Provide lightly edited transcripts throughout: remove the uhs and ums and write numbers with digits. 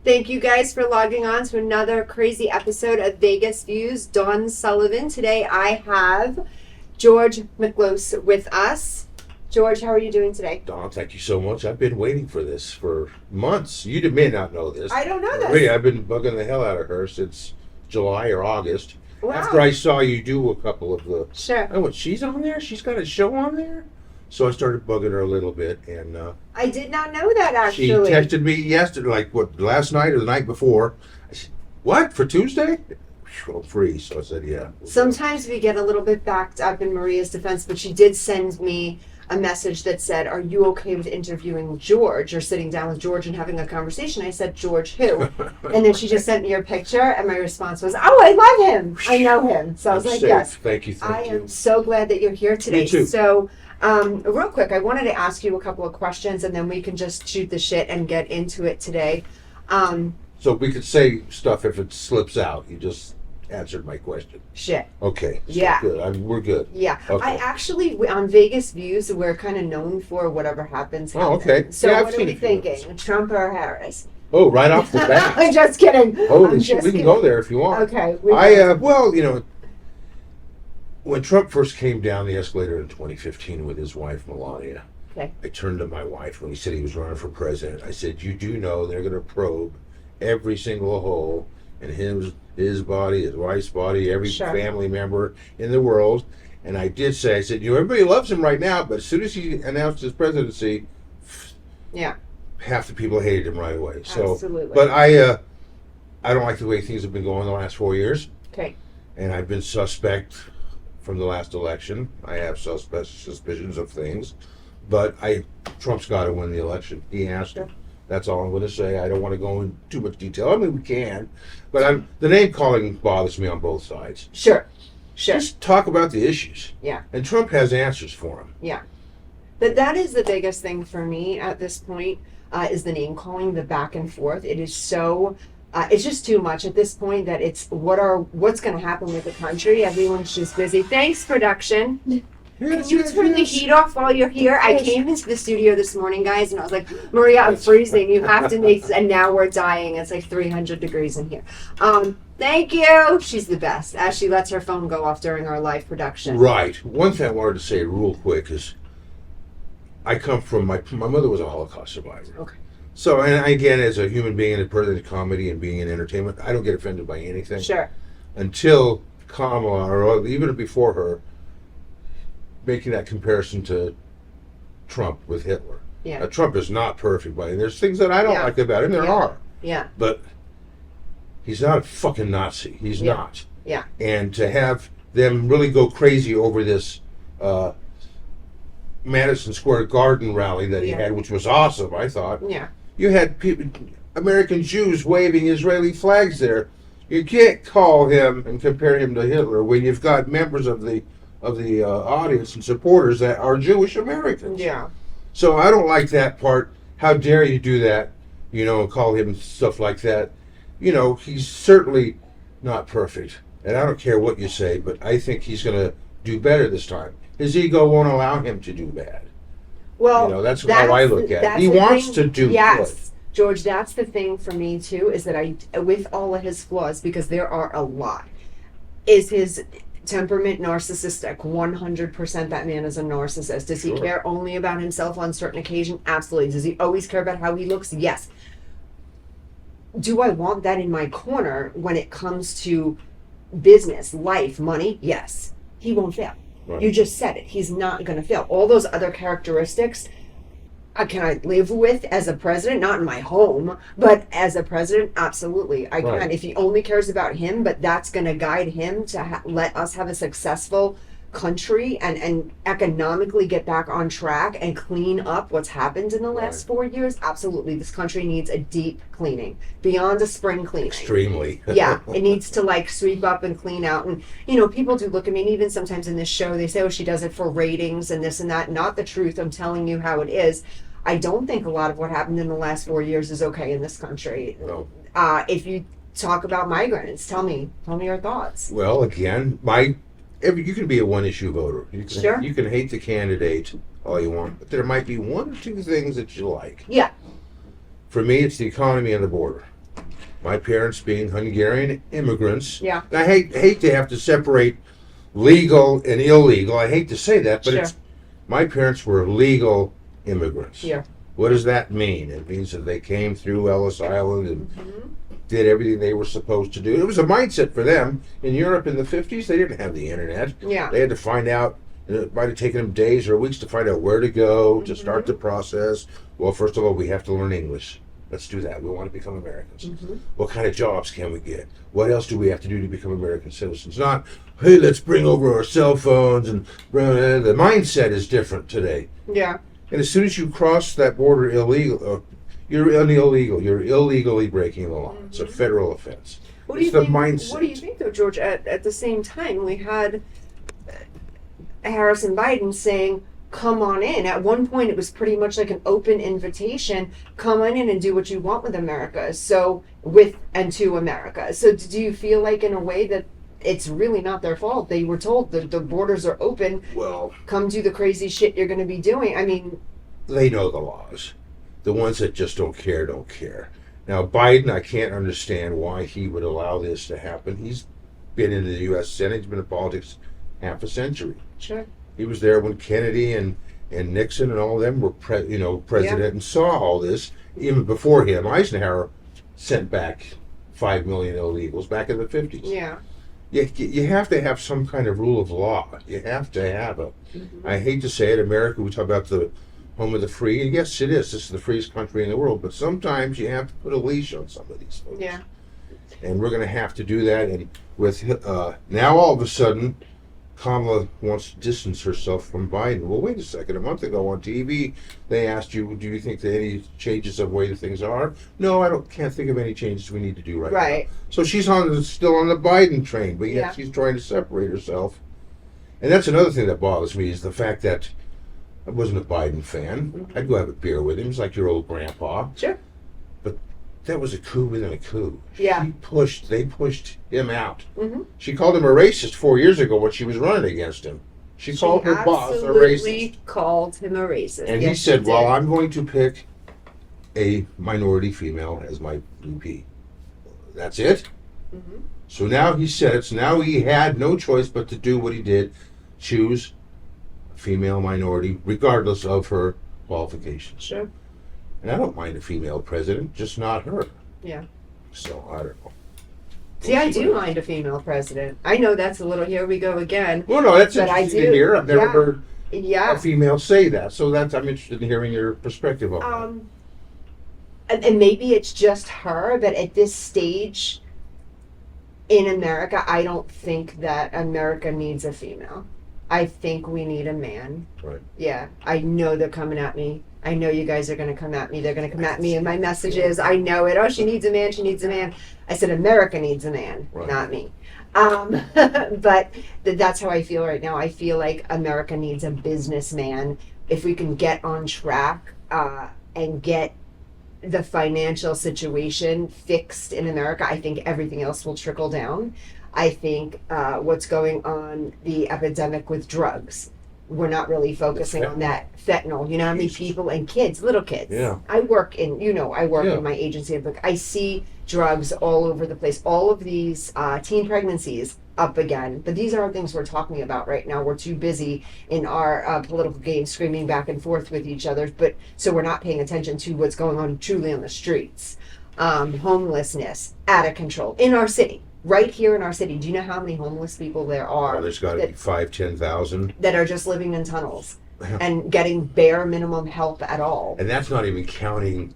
Thank you guys for logging on to another crazy episode of Vegas Views. Dawn Sullivan. Today I have George Miklos with us. George, how are you doing today? Dawn, thank you so much. I've been waiting for this for months. You may not know this. I don't know this. Really, I've been bugging the hell out of her since July or August. Wow. After I saw you do a couple of the... Sure. I went, she's on there? She's got a show on there? So I started bugging her a little bit, and... I did not know that, actually. She texted me yesterday, last night or the night before. I said, what, for Tuesday? I'm free, so I said, yeah. Sometimes we get a little bit backed up in Maria's defense, but she did send me a message that said, are you okay with interviewing George or sitting down with George and having a conversation? I said, George who? And then she just sent me your picture, and my response was, oh, I love him. I know him. So I was like, safe. yes. Thank you. I am so glad that you're here today. Me too. So, real quick, I wanted to ask you a couple of questions, and then we can just shoot the shit and get into it today. So we could say stuff if it slips out. You just answered my question. Shit. Okay. So Yeah. Good. We're good. Yeah. Okay. I actually, on Vegas Views, we're kind of known for whatever happens. Oh, okay. So Yeah, I've what are seen we a few of those. thinking? Trump or Harris? Oh, right off the bat. I'm just kidding. Holy I'm shit, just we can kidding. go there if you want. Okay. When Trump first came down the escalator in 2015 with his wife, Melania, Okay. I turned to my wife when he said he was running for president. I said, you do know they're going to probe every single hole in his body, his wife's body, every Sure. family member in the world. And I did say, I said, everybody loves him right now, but as soon as he announced his presidency, Yeah. half the people hated him right away. So, Absolutely. but I don't like the way things have been going the last 4 years. Okay. And I've been suspect from the last election. I have suspicions of things, but Trump's got to win the election. He has to. That's all I'm going to say. I don't want to go into too much detail. I mean, we can, but the name calling bothers me on both sides. Sure. Sure. Just talk about the issues. Yeah. And Trump has answers for him. Yeah. That is the biggest thing for me at this point, is the name calling, the back and forth. It is so, it's just too much at this point that it's what's going to happen with the country. Everyone's just busy. Thanks, production. Can you turn the heat off while you're here? I came into the studio this morning, guys, and I was like, Maria, I'm freezing. You have to make, and now we're dying. It's like 300 degrees in here. Thank you. She's the best, as she lets her phone go off during our live production. Right. One thing I wanted to say real quick is I come from, my mother was a Holocaust survivor. Okay. So, and again, as a human being and a person of comedy and being in entertainment, I don't get offended by anything. Sure. Until Kamala, or even before her, making that comparison to Trump with Hitler. Yeah. Trump is not perfect, buddy. There's things that I don't like about him. There are. Yeah. But he's not a fucking Nazi. He's not. Yeah. And to have them really go crazy over this Madison Square Garden rally that he had, which was awesome, I thought. Yeah. You had people, American Jews waving Israeli flags there. You can't call him and compare him to Hitler when you've got members of the audience and supporters that are Jewish Americans. Yeah. So I don't like that part. How dare you do that, and call him stuff like that. He's certainly not perfect. And I don't care what you say, but I think he's going to do better this time. His ego won't allow him to do bad. Well, that's how I look at it. He wants to do good. George, that's the thing for me too, is that with all of his flaws, because there are a lot, is his temperament narcissistic. 100% that man is a narcissist. Does he care only about himself on certain occasions? Absolutely. Does he always care about how he looks? Yes. Do I want that in my corner when it comes to business, life, money? Yes. He won't fail. Right. You just said it. He's not going to fail. All those other characteristics, can I live with as a president? Not in my home, but as a president, absolutely. I can. If he only cares about him, but that's going to guide him to let us have a successful country and economically get back on track and clean up what's happened in the last 4 years, absolutely. This country needs a deep cleaning, beyond a spring cleaning. Extremely. Yeah, it needs to sweep up and clean out. And, people do look at me, and even sometimes in this show, they say, oh, she does it for ratings and this and that. Not the truth. I'm telling you how it is. I don't think a lot of what happened in the last 4 years is okay in this country. No. If you talk about migrants, tell me your thoughts. Well, again, you can be a one-issue voter. You can hate the candidate all you want, but there might be one or two things that you like. Yeah. For me, it's the economy and the border. My parents being Hungarian immigrants. Yeah. And I hate to have to separate legal and illegal. I hate to say that, but Sure. my parents were legal immigrants. Yeah. What does that mean? It means that they came through Ellis Island and did everything they were supposed to do. It was a mindset for them. In Europe in the 50s, they didn't have the internet. Yeah. They had to find out, it might have taken them days or weeks to find out where to go to start the process. Well, first of all, we have to learn English. Let's do that. We want to become Americans. What kind of jobs can we get? What else do we have to do to become American citizens? Not, hey, let's bring over our cell phones and the mindset is different today. Yeah. And as soon as you cross that border you're illegal. You're illegally breaking the law. It's a federal offense. What do you It's the think? mindset. What do you think, though, George? At the same time, we had Harris and Biden saying, "Come on in." At one point, it was pretty much like an open invitation: "Come on in and do what you want with America." So to America. So, do you feel like, in a way, that it's really not their fault? They were told the borders are open. Well, Come do the crazy shit you're going to be doing. I mean, they know the laws. The ones that just don't care, don't care. Now, Biden, I can't understand why he would allow this to happen. He's been in the U.S. Senate. He's been in politics half a century. sure. He was there when Kennedy and Nixon and all of them were president and saw all this. Even before him, Eisenhower sent back 5 million illegals back in the 50s. Yeah. You have to have some kind of rule of law. You have to have it. I hate to say it, America, we talk about the home of the free, and yes, it is. This is the freest country in the world, but sometimes you have to put a leash on some of these folks. Yeah. And we're going to have to do that. And with now all of a sudden, Kamala wants to distance herself from Biden. Well, wait a second. A month ago on TV, they asked you, do you think that any changes of the way that things are? No, can't think of any changes we need to do right now. So she's still on the Biden train, but yet she's trying to separate herself. And that's another thing that bothers me is the fact that I wasn't a Biden fan. I'd go have a beer with him. He's like your old grandpa. Sure. But that was a coup within a coup. Yeah. They pushed him out. Mm-hmm. She called him a racist 4 years ago when she was running against him. She called her boss a racist. Absolutely called him a racist. And Yes, he said, she well, did. I'm going to pick a minority female as my VP. That's it? Mhm. So now he said it. So now he had no choice but to do what he did, choose a female minority, regardless of her qualifications. Sure. And I don't mind a female president, just not her. Yeah. So I don't know. See, I do mind a female president. I know that's a little, here we go again. Well, no, that's But I interesting do. to hear. I've never Yeah. heard Yeah. a female say that. So I'm interested in hearing your perspective on And maybe it's just her, but at this stage in America, I don't think that America needs a female. I think we need a man. Right. Yeah. I know they're coming at me. I know you guys are going to come at me. They're going to come at me. And my message is, I know it. Oh, she needs a man. She needs a man. I said, America needs a man, Right. not me. But that's how I feel right now. I feel like America needs a businessman. If we can get on track and get the financial situation fixed in America, I think everything else will trickle down. I think what's going on, the epidemic with drugs, we're not really focusing on that fentanyl. You know how many people and kids, little kids. Yeah. I work in my agency. But I see drugs all over the place. All of these teen pregnancies up again. But these aren't things we're talking about right now. We're too busy in our political game screaming back and forth with each other. But so we're not paying attention to what's going on truly on the streets. Homelessness, out of control in our city. Right here in our city, do you know how many homeless people there are? Well, there's got to be 10,000. That are just living in tunnels and getting bare minimum help at all. And that's not even counting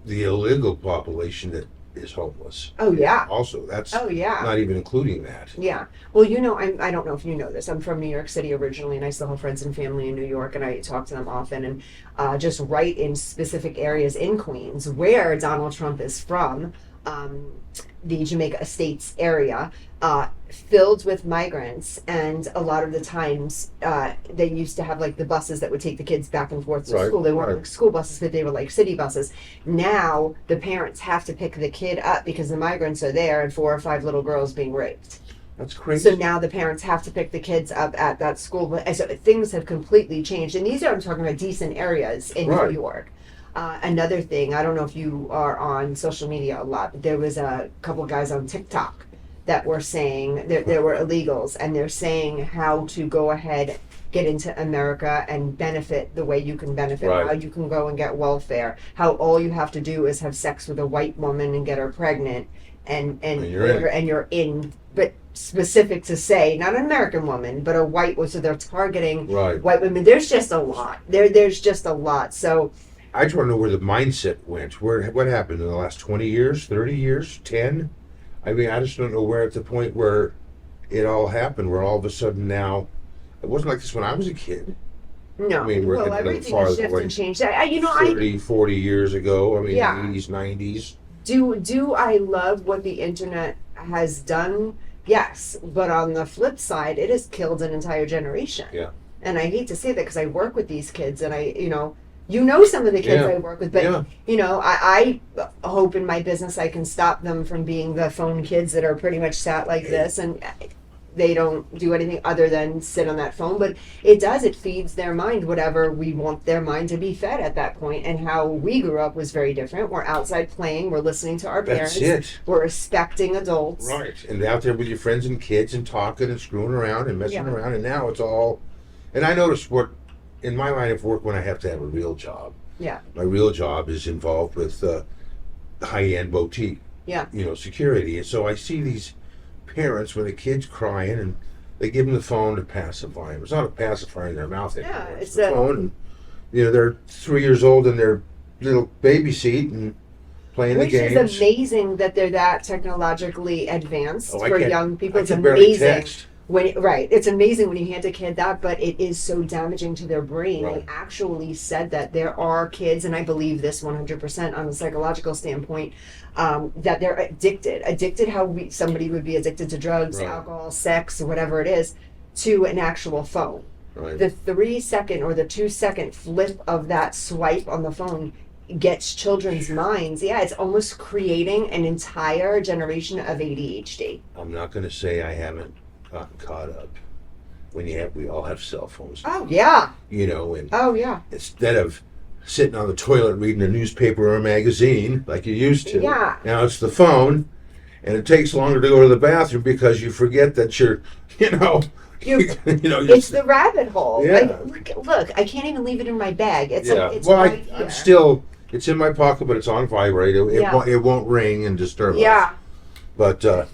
the illegal population that is homeless. Oh yeah. Also, that's Oh yeah. not even including that. Yeah. Well, I don't know if you know this. I'm from New York City originally, and I still have friends and family in New York, and I talk to them often. And just right in specific areas in Queens, where Donald Trump is from, the Jamaica Estates area, filled with migrants, and a lot of the times they used to have like the buses that would take the kids back and forth to Right, school. They weren't right. like school buses, but they were like city buses. Now the parents have to pick the kid up because the migrants are there, and 4 or 5 little girls being raped. That's crazy. So now the parents have to pick the kids up at that school. And so things have completely changed. And these are, I'm talking about decent areas in Right. New York. Another thing, I don't know if you are on social media a lot, but there was a couple guys on TikTok that were saying there were illegals, and they're saying how to go ahead, get into America and benefit the way you can benefit, Right. how you can go and get welfare, how all you have to do is have sex with a white woman and get her pregnant, and you're in. But specific to say, not an American woman, but a white one, so they're targeting Right. white women. There's just a lot. There's just a lot. So I just want to know where the mindset went. What happened in the last 20 years, 30 years, 10? I mean, I just don't know where at the point where it all happened, where all of a sudden now, it wasn't like this when I was a kid. no, I mean, we're well, getting a little everything farther has shifted away. and changed. I 30, 40 years ago, I mean, Yeah. 80s, 90s. do I love what the internet has done? Yes, but on the flip side, it has killed an entire generation. Yeah. And I hate to say that because I work with these kids, and you know some of the kids Yeah. I work with, but Yeah. I hope in my business I can stop them from being the phone kids that are pretty much sat like this, and they don't do anything other than sit on that phone. But it feeds their mind whatever we want their mind to be fed at that point. And how we grew up was very different. We're outside playing, we're listening to our parents, That's it. we're respecting adults. Right. And out there with your friends and kids and talking and screwing around and messing Yeah. around. And now it's all. And I notice in my line of work, when I have to have a real job, Yeah. my real job is involved with high-end boutique, Yeah. security. And so I see these parents with the kids crying, and they give them the phone to pacify them. It's not a pacifier in their mouth anymore. Yeah, It's it's the a- phone. And, they're 3 years old in their little baby seat and playing Which the games. is amazing that they're that technologically advanced Oh, I for can't- young people. I It's can barely amazing. text. It's amazing when you hand a kid that, but it is so damaging to their brain. Right. They actually said that there are kids, and I believe this 100% on a psychological standpoint, that they're addicted how somebody would be addicted to drugs, Right. alcohol, sex, or whatever it is, to an actual phone. Right. The 3-second or the 2-second flip of that swipe on the phone gets children's minds. Yeah, it's almost creating an entire generation of ADHD. I'm not going to say I haven't gotten caught up. We all have cell phones. Oh yeah. And Oh yeah. instead of sitting on the toilet reading a newspaper or a magazine like you used to, Yeah. now it's the phone, and it takes longer to go to the bathroom because you forget that you're It's the rabbit hole. Yeah. Look, I can't even leave it in my bag. It's yeah. it's Well, right I'm here. still. It's in my pocket, but it's on vibrate. Yeah. It won't ring and disturb us. Yeah. But a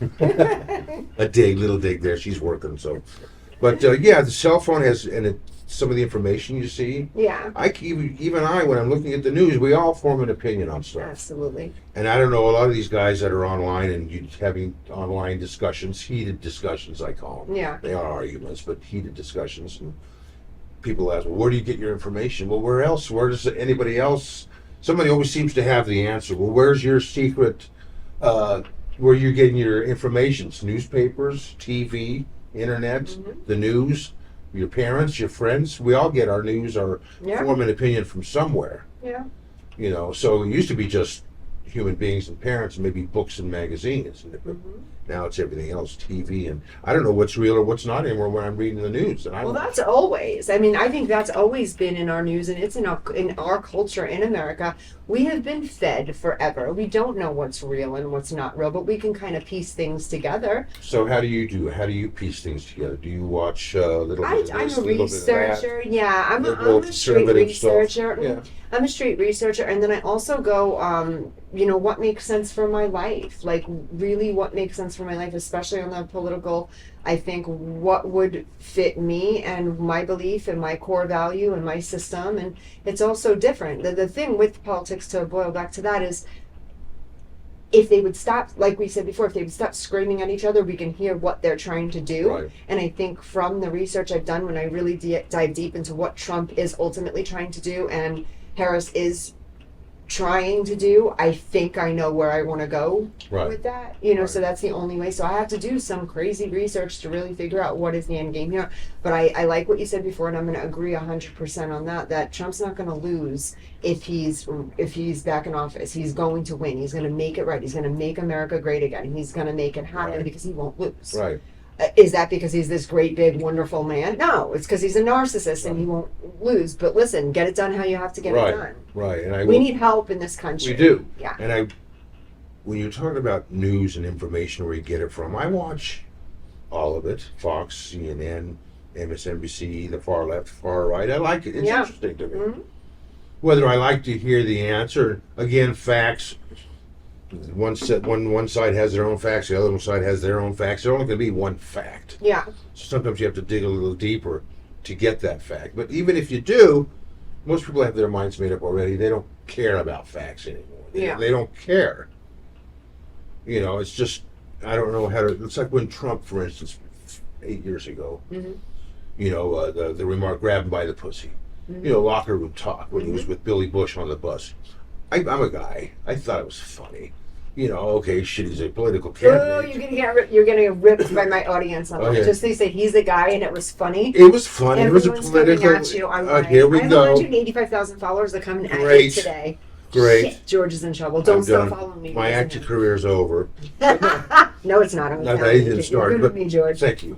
little dig there. She's working, so. But the cell phone has, and some of the information you see. Yeah. Even I, when I'm looking at the news, we all form an opinion on stuff. Absolutely. And I don't know, a lot of these guys that are online and having online discussions, heated discussions, I call them. Yeah. They are arguments, but heated discussions. And people ask, well, where do you get your information? Well, where else? Where does anybody else? Somebody always seems to have the answer. Well, where's your secret? Where you're getting your information? Newspapers, TV, internet, the news, your parents, your friends. We all get our news, or Yeah. form an opinion from somewhere. Yeah. So it used to be just human beings and parents, and maybe books and magazines. But now it's everything else, TV, and I don't know what's real or what's not anymore when I'm reading the news. And Well, that's always. I mean, I think that's always been in our news, and it's in our culture in America. We have been fed forever. We don't know what's real and what's not real, but we can kind of piece things together. So how do you piece things together? Do you watch a little bit of I'm this, a little bit of that? researcher. Yeah, I'm Liberal, a street conservative stuff. researcher. Yeah. I'm a street researcher, and then I also go, what makes sense for my life? Like, really, what makes sense for my life, especially on the political. I think what would fit me and my belief and my core value and my system, and it's also different. The thing with politics, to boil back to that, is if they would stop, like we said before, if they would stop screaming at each other, we can hear what they're trying to do. Right. And I think from the research I've done, when I really dive deep into what Trump is ultimately trying to do and Harris is trying to do, I think I know where I want to go Right. with that. Right. So that's the only way. So I have to do some crazy research to really figure out what is the end game here. But I like what you said before, and I'm going to agree 100% on that Trump's not going to lose if he's back in office. He's going to win. He's going to make it right. He's going to make America great again. He's going to make it happen Right. because he won't lose. Right. Is that because he's this great, big, wonderful man? No, it's because he's a narcissist and he won't lose. But listen, get it done how you have to get it done. Right. And we need help in this country. We do. Yeah. And when you're talking about news and information, where you get it from, I watch all of it: Fox, CNN, MSNBC, the far left, far right. I like it. It's interesting to me. Mm-hmm. Whether I like to hear the answer, again, facts. One side has their own facts, the other side has their own facts. There's only going to be one fact. Yeah. So sometimes you have to dig a little deeper to get that fact. But even if you do, most people have their minds made up already. They don't care about facts anymore. They don't care. You know, it's just, I don't know how to. It's like when Trump, for instance, 8 years ago, you know, the remark, grab him by the pussy. You know, locker room talk when he was with Billy Bush on the bus. I'm a guy. I thought it was funny. You know, okay, shit, he's a political candidate. Oh, you're gonna get ripped by my audience on that. Okay. Just they say he's a guy and it was funny. It was funny. It was a Everyone's political. coming at you. I'm like, Here we I have go. 185,000 followers that come at you today. Great. Shit, George is in trouble. Don't stop done. following me. My acting career's over. No, it's not. I'm Not that he didn't start. You're good But with me, George. Thank you.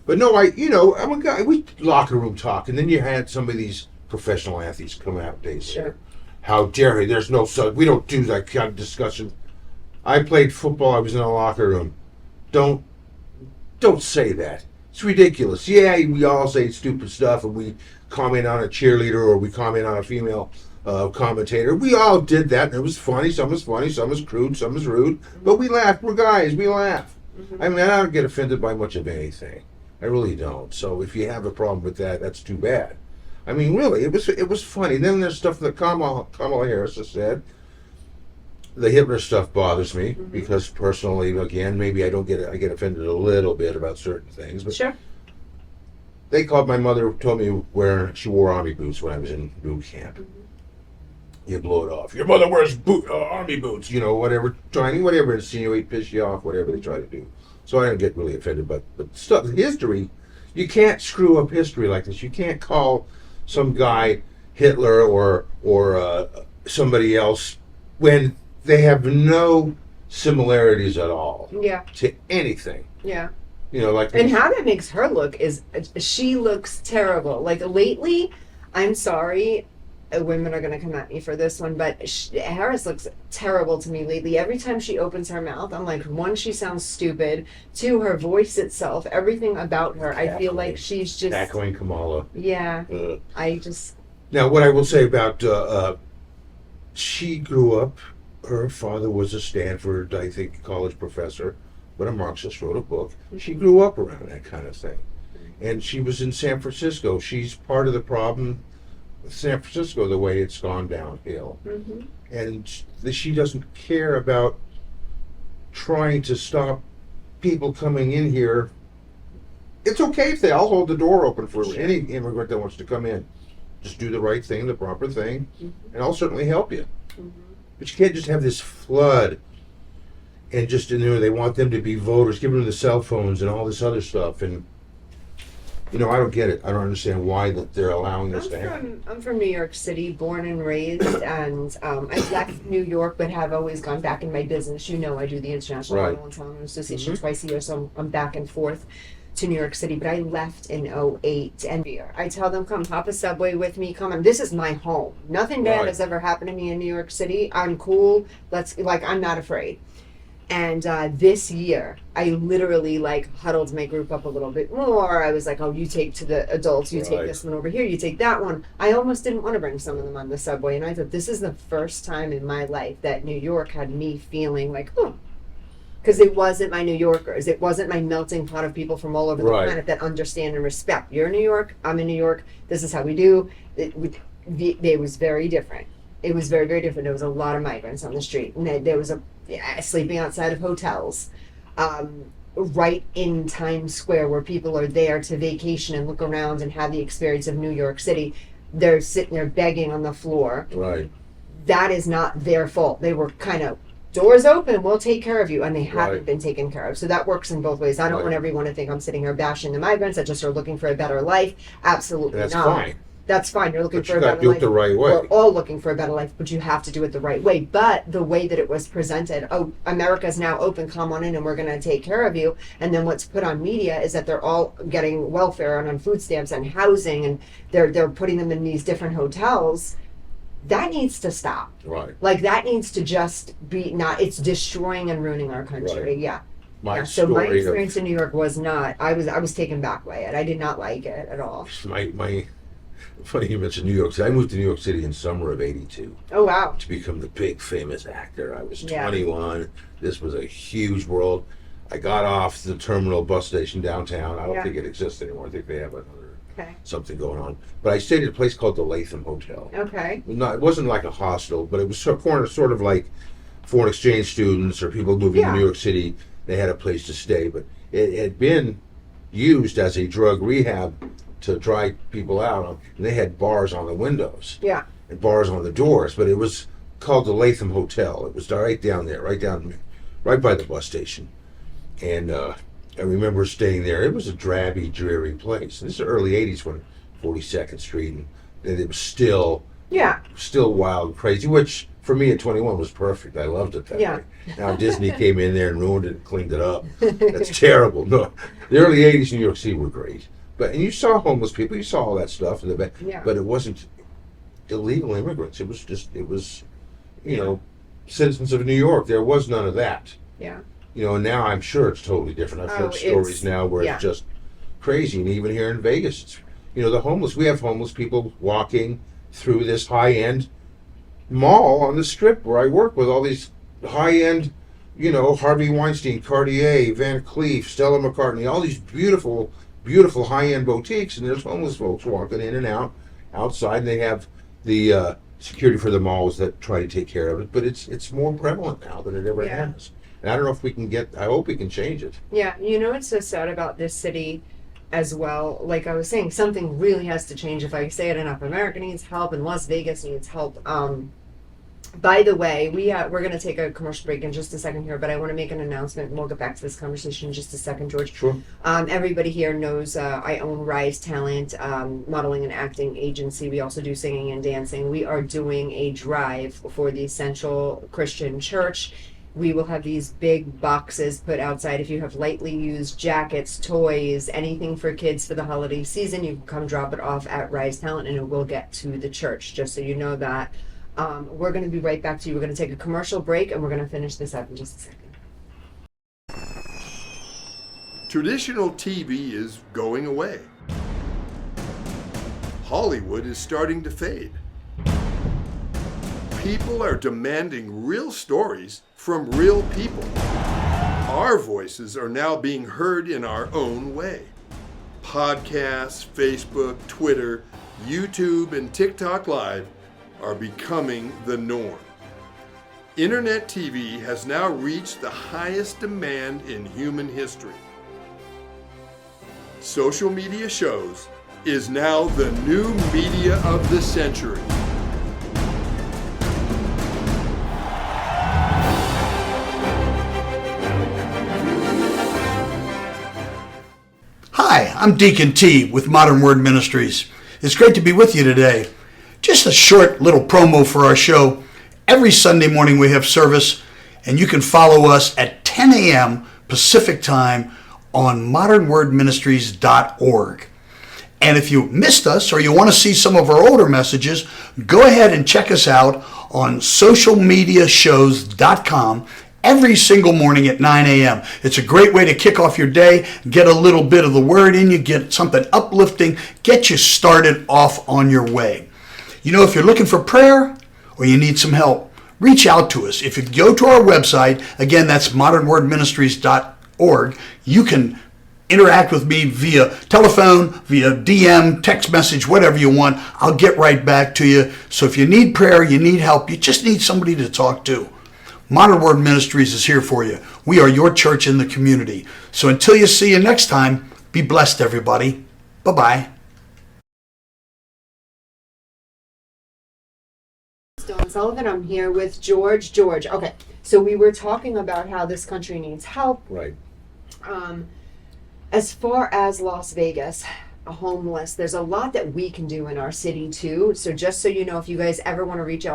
But no, I'm a guy. We locker room talk, and then you had some of these professional athletes come out. They say, Sure. "How dare he? There's no such. We don't do that kind of discussion." I played football. I was in a locker room. Don't say that. It's ridiculous. Yeah, we all say stupid stuff, and we comment on a cheerleader or we comment on a female commentator. We all did that, and it was funny. Some was funny, some was crude, some was rude. But we laugh. We're guys. We laugh. I mean, I don't get offended by much of anything. I really don't. So if you have a problem with that, that's too bad. I mean, really, it was funny. Then there's stuff that Kamala Harris has said. The Hitler stuff bothers me because personally, again, maybe I get offended a little bit about certain things. But sure. They called my mother, told me she wore army boots when I was in boot camp. You blow it off. Your mother wears army boots, you know, whatever, whatever insinuate, piss you off, whatever they try to do. So I don't get really offended, but stuff, history, you can't screw up history like this. You can't call some guy Hitler or somebody else when they have no similarities at all to anything. Yeah. You know, like. And how that makes her look is, she looks terrible. Like lately, I'm sorry, women are going to come at me for this one, but Harris looks terrible to me lately. Every time she opens her mouth, I'm like, one, she sounds stupid. Two, her voice itself, everything about her, I feel like she's just echoing Kamala. Yeah, I just. Now, what I will say about she grew up. Her father was a Stanford, I think, college professor, but a Marxist, wrote a book. She grew up around that kind of thing, and she was in San Francisco. She's part of the problem. San Francisco, the way it's gone downhill, and she doesn't care about trying to stop people coming in here. It's okay if I'll hold the door open for any immigrant that wants to come in. Just do the right thing, the proper thing, and I'll certainly help you. But you can't just have this flood and just in there they want them to be voters, give them the cell phones and all this other stuff, and you know, I don't get it. I don't understand why that they're allowing this to happen. I'm from New York City, born and raised, and I left New York, but have always gone back in my business. You know, I do the International Oil and Talent Association twice a year, so I'm back and forth to New York City. But I left in 2008, and I tell them, come hop a subway with me. Come on, this is my home. Nothing bad has ever happened to me in New York City. I'm cool. I'm not afraid. And this year, I literally huddled my group up a little bit more. I was like, oh, you take to the adults, you take this one over here, you take that one. I almost didn't want to bring some of them on the subway. And I thought, this is the first time in my life that New York had me feeling like, oh, because it wasn't my New Yorkers. It wasn't my melting pot of people from all over the planet that understand and respect. You're in New York, I'm in New York, this is how we do. It was very different. It was very, very different. There was a lot of migrants on the street. And there was sleeping outside of hotels, right in Times Square where people are there to vacation and look around and have the experience of New York City. They're sitting there begging on the floor. Right. That is not their fault. They were kind of, doors open, we'll take care of you. And they haven't been taken care of. So that works in both ways. I don't want everyone to think I'm sitting here bashing the migrants that just are looking for a better life. Absolutely not. That's fine. That's fine. You're looking But for you a got better to do it life. the right way. We're all looking for a better life, but you have to do it the right way. But the way that it was presented, oh, America's now open, come on in and we're going to take care of you. And then what's put on media is that they're all getting welfare and on food stamps and housing, and they're putting them in these different hotels. That needs to stop. Right. Like, that needs to just be not, it's destroying and ruining our country. Right. Yeah. story So my of experience in New York was not, I was taken back by it. I did not like it at all. my funny you mentioned New York City. I moved to New York City in summer of '82 Oh, wow. to become the big famous actor. I was Yeah. 21. This was a huge world. I got off the terminal bus station downtown. I don't Yeah. think it exists anymore. I think they have another Okay. something going on. But I stayed at a place called the Latham Hotel. Okay. It wasn't like a hostel, but it was sort of like foreign exchange students or people moving Yeah. to New York City. They had a place to stay, but it had been used as a drug rehab to dry people out. And they had bars on the windows Yeah. and bars on the doors, but it was called the Latham Hotel. It was right down there, right by the bus station. And I remember staying there. It was a drabby, dreary place. This is the early '80s when 42nd Street, and it was still Yeah. wild and crazy, which for me at 21 was perfect. I loved it that Yeah. way. Now Disney came in there and ruined it and cleaned it up. That's terrible. No, the early '80s in New York City were great. And you saw homeless people, you saw all that stuff, Yeah. but it wasn't illegal immigrants. It was, citizens of New York. There was none of that. Yeah. And now I'm sure it's totally different. I've heard stories now where yeah. it's just crazy. And even here in Vegas, the homeless, we have homeless people walking through this high-end mall on the Strip where I work with all these high-end, Harvey Weinstein, Cartier, Van Cleef, Stella McCartney, all these beautiful, beautiful high-end boutiques, and there's homeless folks walking in and out outside, and they have the security for the malls that try to take care of it, but it's more prevalent now than it ever Yeah. has. And I don't know if we can I hope we can change it. Yeah. What's so sad about this city as well? Like I was saying, something really has to change. If I say it enough, America needs help and Las Vegas needs help. By the way, we're going to take a commercial break in just a second here, but I want to make an announcement, and we'll get back to this conversation in just a second, George. Sure. Everybody here knows I own Rise Talent, modeling and acting agency. We also do singing and dancing. We are doing a drive for the Central Christian Church. We will have these big boxes put outside. If you have lightly used jackets, toys, anything for kids for the holiday season, you can come drop it off at Rise Talent, and it will get to the church, just so you know that. We're going to be right back to you. We're going to take a commercial break, and we're going to finish this up in just a second. Traditional TV is going away. Hollywood is starting to fade. People are demanding real stories from real people. Our voices are now being heard in our own way. Podcasts, Facebook, Twitter, YouTube, and TikTok Live are becoming the norm. Internet TV has now reached the highest demand in human history. Social media shows is now the new media of the century. Hi, I'm Deacon T with Modern Word Ministries. It's great to be with you today. Just a short little promo for our show. Every Sunday morning we have service, and you can follow us at 10 a.m. Pacific Time on modernwordministries.org. And if you missed us or you want to see some of our older messages, go ahead and check us out on socialmediashows.com every single morning at 9 a.m. It's a great way to kick off your day, get a little bit of the word in you, get something uplifting, get you started off on your way. If you're looking for prayer or you need some help, reach out to us. If you go to our website, again, that's modernwordministries.org, you can interact with me via telephone, via DM, text message, whatever you want. I'll get right back to you. So if you need prayer, you need help, you just need somebody to talk to, Modern Word Ministries is here for you. We are your church in the community. So until you see you next time, be blessed, everybody. Bye-bye. Dawn Sullivan. I'm here with George. Okay, so we were talking about how this country needs help. Right. As far as Las Vegas, homeless. There's a lot that we can do in our city too. So just so you know, if you guys ever want to reach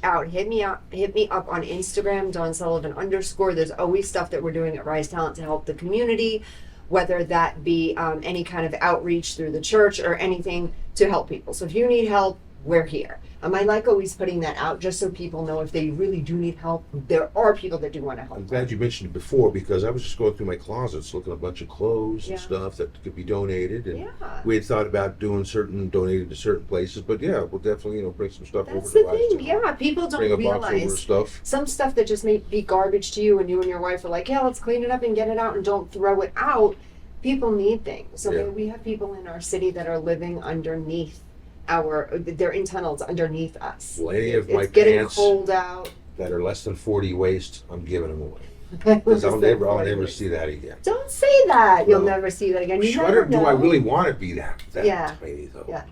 out, hit me up on Instagram, Dawn Sullivan _. There's always stuff that we're doing at Rise Talent to help the community, whether that be any kind of outreach through the church or anything to help people. So if you need help, we're here. I like always putting that out just so people know if they really do need help, there are people that do want to help. I'm glad you mentioned it before, because I was just going through my closets looking at a bunch of clothes and stuff that could be donated, and we had thought about donating to certain places, but yeah, we'll definitely bring some stuff over. That's the Rise thing, Talent. yeah. People don't Bring a box over of realize stuff. some stuff that just may be garbage to you, and you and your wife are like, yeah, let's clean it up and get it out and don't throw it out. People need things. So we have people in our city that are living underneath they're in tunnels underneath us. Well, any of my It's getting pants cold out. that are less than 40 waist, I'm giving them away. Because I'll never see that again. Don't say that. You'll No. never see that again. You Sure, never know. do I really want to be that Yeah. tiny though? Yeah.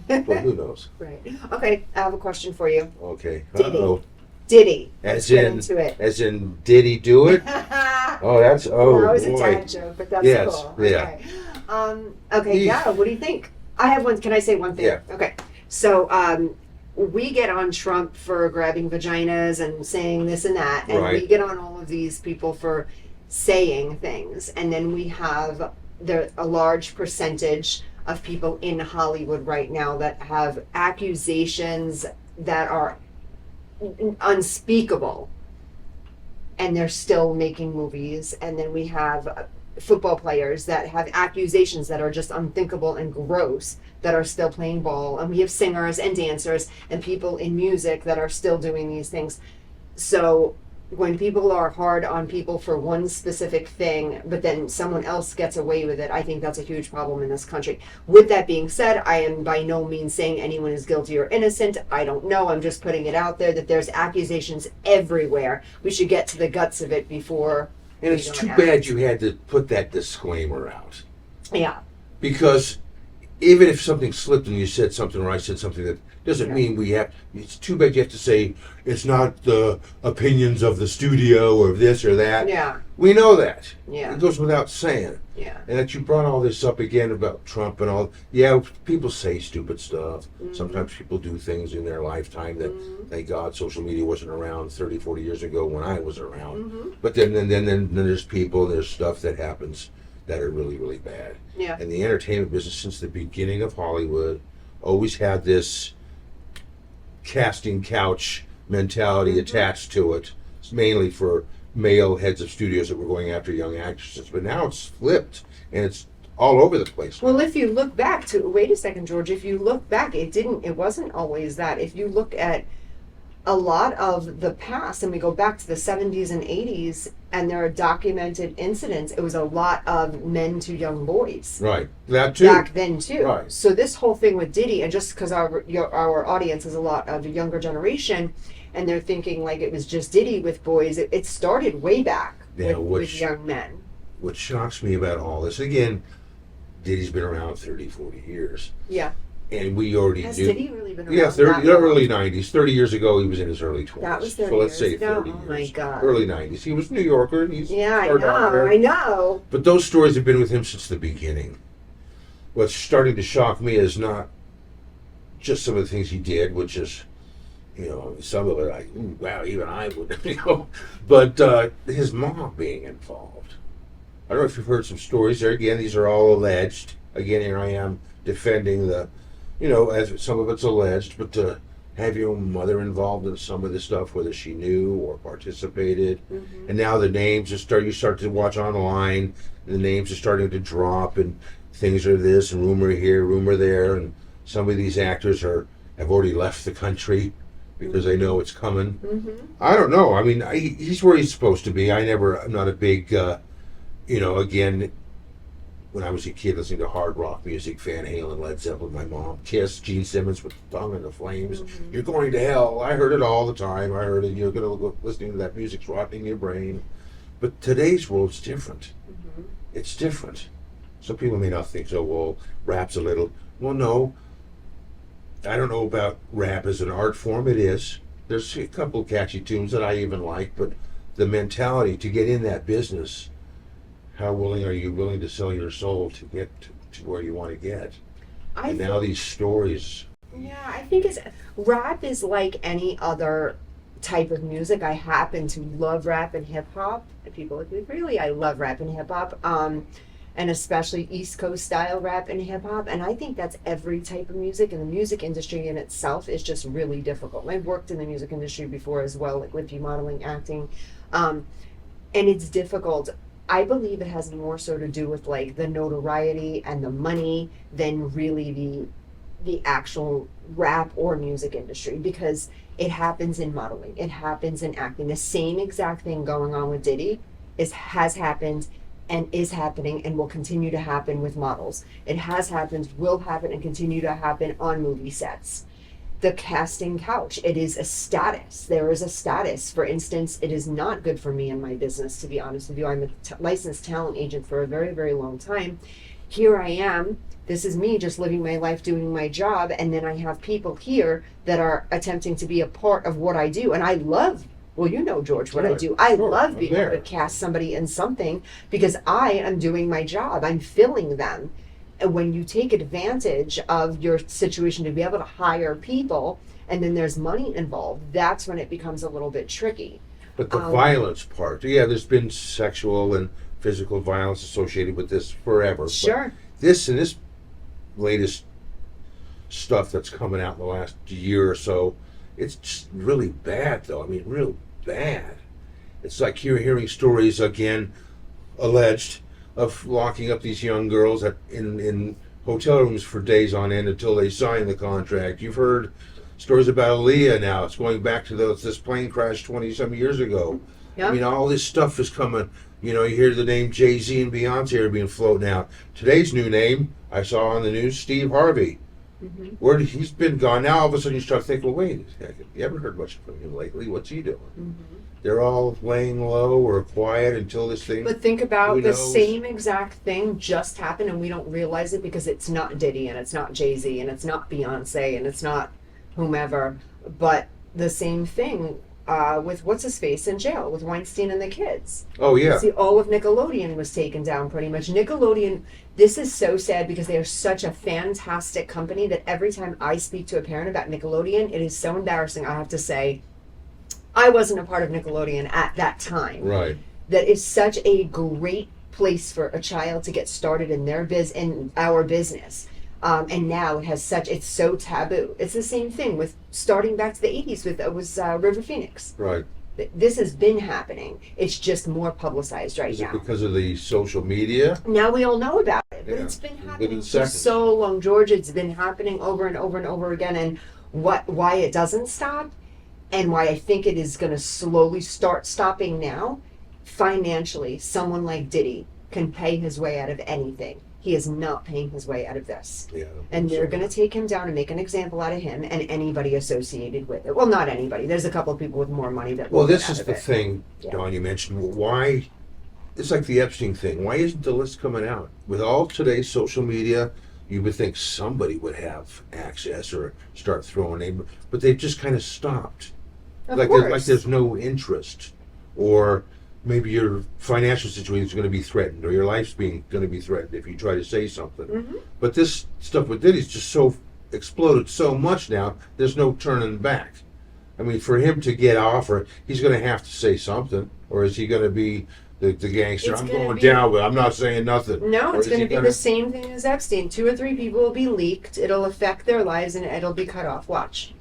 But who knows? Right. Okay, I have a question for you. Okay. Diddy. Uh-oh. Diddy. As Let's get in, into it. as in, did he do it? That Oh, that was a boy. dad joke, but that's Yes, cool. yeah. Okay. Okay, Eesh. yeah, what do you think? I have one. Can I say one thing? Yeah. Okay. So, we get on Trump for grabbing vaginas and saying this and that, and Right. we get on all of these people for saying things, and then we have a large percentage of people in Hollywood right now that have accusations that are unspeakable, and they're still making movies. And then we have football players that have accusations that are just unthinkable and gross that are still playing ball, and we have singers and dancers and people in music that are still doing these things. So when people are hard on people for one specific thing, but then someone else gets away with it, I think that's a huge problem in this country. With that being said, I am by no means saying anyone is guilty or innocent. I don't know. I'm just putting it out there that there's accusations everywhere. We should get to the guts of it before. And it's too bad you had to put that disclaimer out. Yeah. Because even if something slipped and you said something or I said something, that doesn't mean we have. It's too bad you have to say it's not the opinions of the studio or this or that. Yeah. We know that. Yeah. It goes without saying. Yeah. And that you brought all this up again about Trump and all. Yeah, people say stupid stuff. Mm-hmm. Sometimes people do things in their lifetime that, thank God, social media wasn't around 30, 40 years ago when I was around. Mm-hmm. But then there's people, there's stuff that happens that are really, really bad. Yeah. And the entertainment business, since the beginning of Hollywood, always had this casting couch mentality attached to it. It's mainly for male heads of studios that were going after young actresses. But now it's flipped, and it's all over the place. Well, if you look back to, wait a second, George, if you look back, it wasn't always that. If you look at a lot of the past, and we go back to the 70s and 80s, and there are documented incidents, it was a lot of men to young boys. Right. That too. Back then too. Right. So this whole thing with Diddy, and just because our audience is a lot of the younger generation, and they're thinking like it was just Diddy with boys, it started way back with young men. What shocks me about all this, again, Diddy's been around 30, 40 years. Yeah. And we already Has knew. Diddy really been around? Yeah, that long? early 90s. 30 years ago, he was in his early 20s. That was 30 So let's years say ago? 30 Oh years. my God. Early 90s. He was a New Yorker. And he's Yeah, I started out there. know. I know. But those stories have been with him since the beginning. What's starting to shock me is not just some of the things he did, which is, some of it, like, wow, even I would, but his mom being involved. I don't know if you've heard some stories there. Again, these are all alleged. Again, here I am defending as some of it's alleged, but to have your own mother involved in some of this stuff, whether she knew or participated, and now the names you start to watch online, and the names are starting to drop, and things are this, and rumor here, rumor there, and some of these actors have already left the country because they know it's coming. I don't know. I mean, he's where he's supposed to be. I'm not a big, again, when I was a kid listening to hard rock music, Van Halen, Led Zeppelin, my mom, Kiss, Gene Simmons with Tongue in the Flames. You're going to hell. I heard it all the time. I heard it. You're going to go listening to that music's rotting your brain. But today's world's different. It's different. Some people may not think so. Well, rap's a little. Well, no. I don't know about rap as an art form. It is. There's a couple catchy tunes that I even like, but the mentality to get in that business, how willing are you to sell your soul to get to where you want to get. I And now these stories. Yeah, I think rap is like any other type of music. I happen to love rap and hip hop. And people are like, really? I love rap and hip hop. And especially East Coast style rap and hip hop. And I think that's every type of music. And the music industry in itself is just really difficult. I've worked in the music industry before as well, like with modeling, acting. And it's difficult. I believe it has more so to do with like the notoriety and the money than really the actual rap or music industry, because it happens in modeling, it happens in acting. The same exact thing going on with Diddy has happened and is happening and will continue to happen with models. It has happened, will happen, and continue to happen on movie sets. The casting couch, it is a status. There is a status. For instance, it is not good for me in my business, to be honest with you. I'm a licensed talent agent for a very, very long time. Here I am. This is me just living my life, doing my job, and then I have people here that are attempting to be a part of what I do. And I love, well, you know, George, what I do. I love being able to cast somebody in something because I am doing my job. I'm filling them. And when you take advantage of your situation to be able to hire people, and then there's money involved, that's when it becomes a little bit tricky. But the violence part, yeah, there's been sexual and physical violence associated with this forever. Sure. But this latest stuff that's coming out in the last year or so, it's just really bad, though. I mean, real bad. It's like you're hearing stories again, alleged, of locking up these young girls in hotel rooms for days on end until they sign the contract. You've heard stories about Aaliyah now. It's going back to this plane crash 20-some years ago. Yeah. I mean, all this stuff is coming. You know, you hear the name Jay-Z and Beyonce are being floating out. Today's new name, I saw on the news, Steve Harvey. Mm-hmm. Where he's been gone. Now all of a sudden you start thinking, well, wait, you haven't heard much from him lately. What's he doing? Mm-hmm. They're all laying low or quiet until this thing. But think about who the knows? same exact thing just happened and we don't realize it because it's not Diddy and it's not Jay-Z and it's not Beyonce and it's not whomever. But the same thing with what's-his-face in jail, with Weinstein and the kids. Oh, yeah. See, all of Nickelodeon was taken down pretty much. Nickelodeon, this is so sad because they are such a fantastic company that every time I speak to a parent about Nickelodeon, it is so embarrassing, I have to say, I wasn't a part of Nickelodeon at that time. Right. That is such a great place for a child to get started in in our business. And now it's so taboo. It's the same thing with starting back to the 80s with River Phoenix. Right. This has been happening. It's just more publicized right Is now. it because of the social media? Now we all know about it, but Yeah. it's been Within happening for seconds. so long, George. It's been happening over and over and over again. And why it doesn't stop, and why I think it is going to slowly start stopping now, financially, someone like Diddy can pay his way out of anything. He is not paying his way out of this. Yeah. And they're going to take him down and make an example out of him and anybody associated with it. Well, not anybody. There's a couple of people with more money that will Well, get this out is of the it. thing, Yeah. Dawn, you mentioned. Why? It's like the Epstein thing. Why isn't the list coming out? With all today's social media, you would think somebody would have access or start throwing in, but they've just kind of stopped. Of Like course. there's no interest, or maybe your financial situation is going to be threatened, or your life's going to be threatened if you try to say something. Mm-hmm. But this stuff with Diddy's just so exploded so much now. There's no turning back. I mean, for him to get off, or he's going to have to say something, or is he going to be the gangster? It's I'm gonna going be- down, but I'm not saying nothing. No, Or it's is going he to be gonna- the same thing as Epstein. 2 or 3 people will be leaked. It'll affect their lives and it'll be cut off. Watch.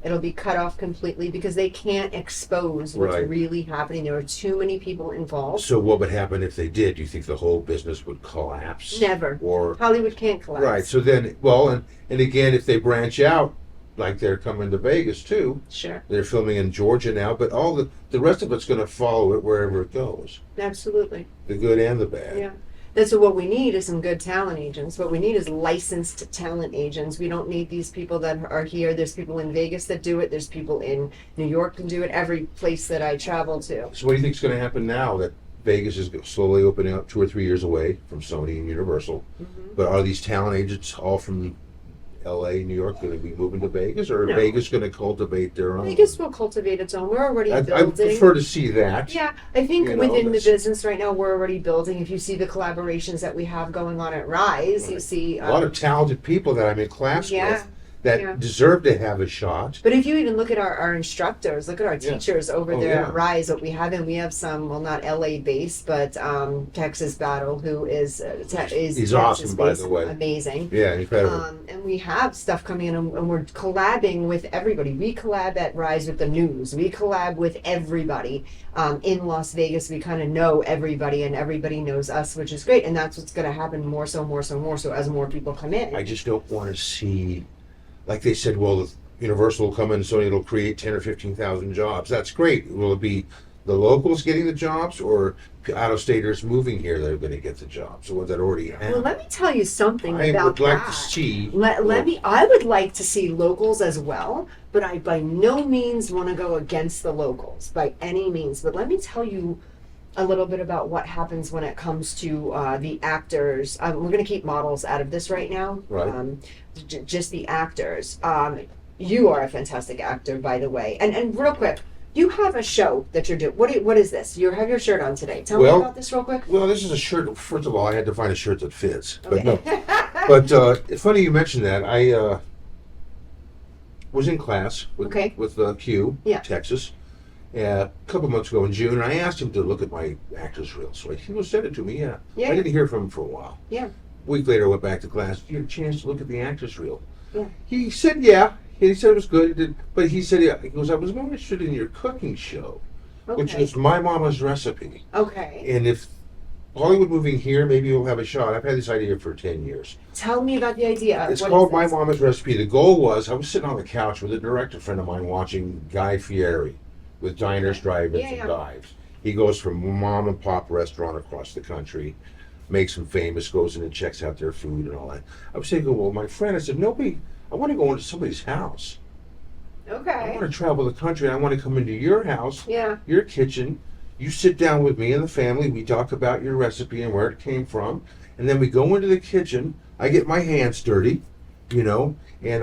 It'll be cut off completely because they can't expose what's Right. really happening. There are too many people involved. So what would happen if they did? Do you think the whole business would collapse? Never. Or Hollywood can't collapse. right. So then, well, and again, if they branch out, like they're coming to Vegas too, Sure. they're filming in Georgia now, but all the rest of it's going to follow it wherever it goes, Absolutely. the good and the bad. Yeah. That's what we need is some good talent agents. What we need is licensed talent agents. We don't need these people that are here. There's people in Vegas that do it. There's people in New York that do it. Every place that I travel to. So what do you think is going to happen now that Vegas is slowly opening up 2 or 3 years away from Sony and Universal? Mm-hmm. But are these talent agents all from L.A., New York going to be moving to Vegas, or No. Vegas going to cultivate their own? Vegas will cultivate its own. We're already I building. prefer to see that. Yeah, I think You know, within the that's- business right now, we're already building. If you see the collaborations that we have going on at Rise, you see A lot of talented people that I'm in class yeah, with that yeah. deserve to have a shot. But if you even look at our instructors, look at our Yeah. teachers over Oh, there yeah. at Rise, what we have, and we have some, well, not LA based, but Texas Battle, who is He's Texas awesome, by based, the way. amazing. Yeah, incredible. And we have stuff coming in, and we're collabing with everybody. We collab at Rise with the news. We collab with everybody in Las Vegas. We kind of know everybody, and everybody knows us, which is great. And that's what's going to happen more so as more people come in. I just don't want to see, like they said, well, the Universal will come in, so it'll create 10 or 15,000 jobs. That's great. Will it be the locals getting the jobs, or out-of-staters moving here that are going to get the jobs, or that already have? Well, let me tell you something I about would like that. to see. I would like to see locals as well, but I by no means want to go against the locals by any means. But let me tell you a little bit about what happens when it comes to the actors. We're going to keep models out of this right now. Right. Just the actors. You are a fantastic actor, by the way. And real quick, you have a show that you're doing. What is this? You have your shirt on today. Tell me about this real quick. Well, this is a shirt. First of all, I had to find a shirt that fits. Okay. But no. But it's funny you mentioned that. I was in class with Q, Yeah. Texas, a couple months ago in June, and I asked him to look at my actor's reel. So he sent it to me. Yeah. Yeah. I didn't hear from him for a while. Yeah. A week later, I went back to class. You had a chance to look at the actor's reel. Yeah. He said, yeah. He said it was good. He did, but he said, yeah. He goes, I was more interested in your cooking show, which Okay. is My Mama's Recipe. Okay. And if Hollywood moving here, maybe we'll have a shot. I've had this idea for 10 years. Tell me about the idea. It's What called is My this? Mama's Recipe. The goal was, I was sitting on the couch with a director friend of mine watching Guy Fieri with diners, drive-ins, Yeah, yeah. and dives. He goes from mom and pop restaurant across the country, makes them famous, goes in and checks out their food and all that. I was saying, well, my friend, I said, I want to go into somebody's house. I Okay. want to travel the country. I want to come into your house, Yeah. your kitchen. You sit down with me and the family. We talk about your recipe and where it came from. And then we go into the kitchen. I get my hands dirty, and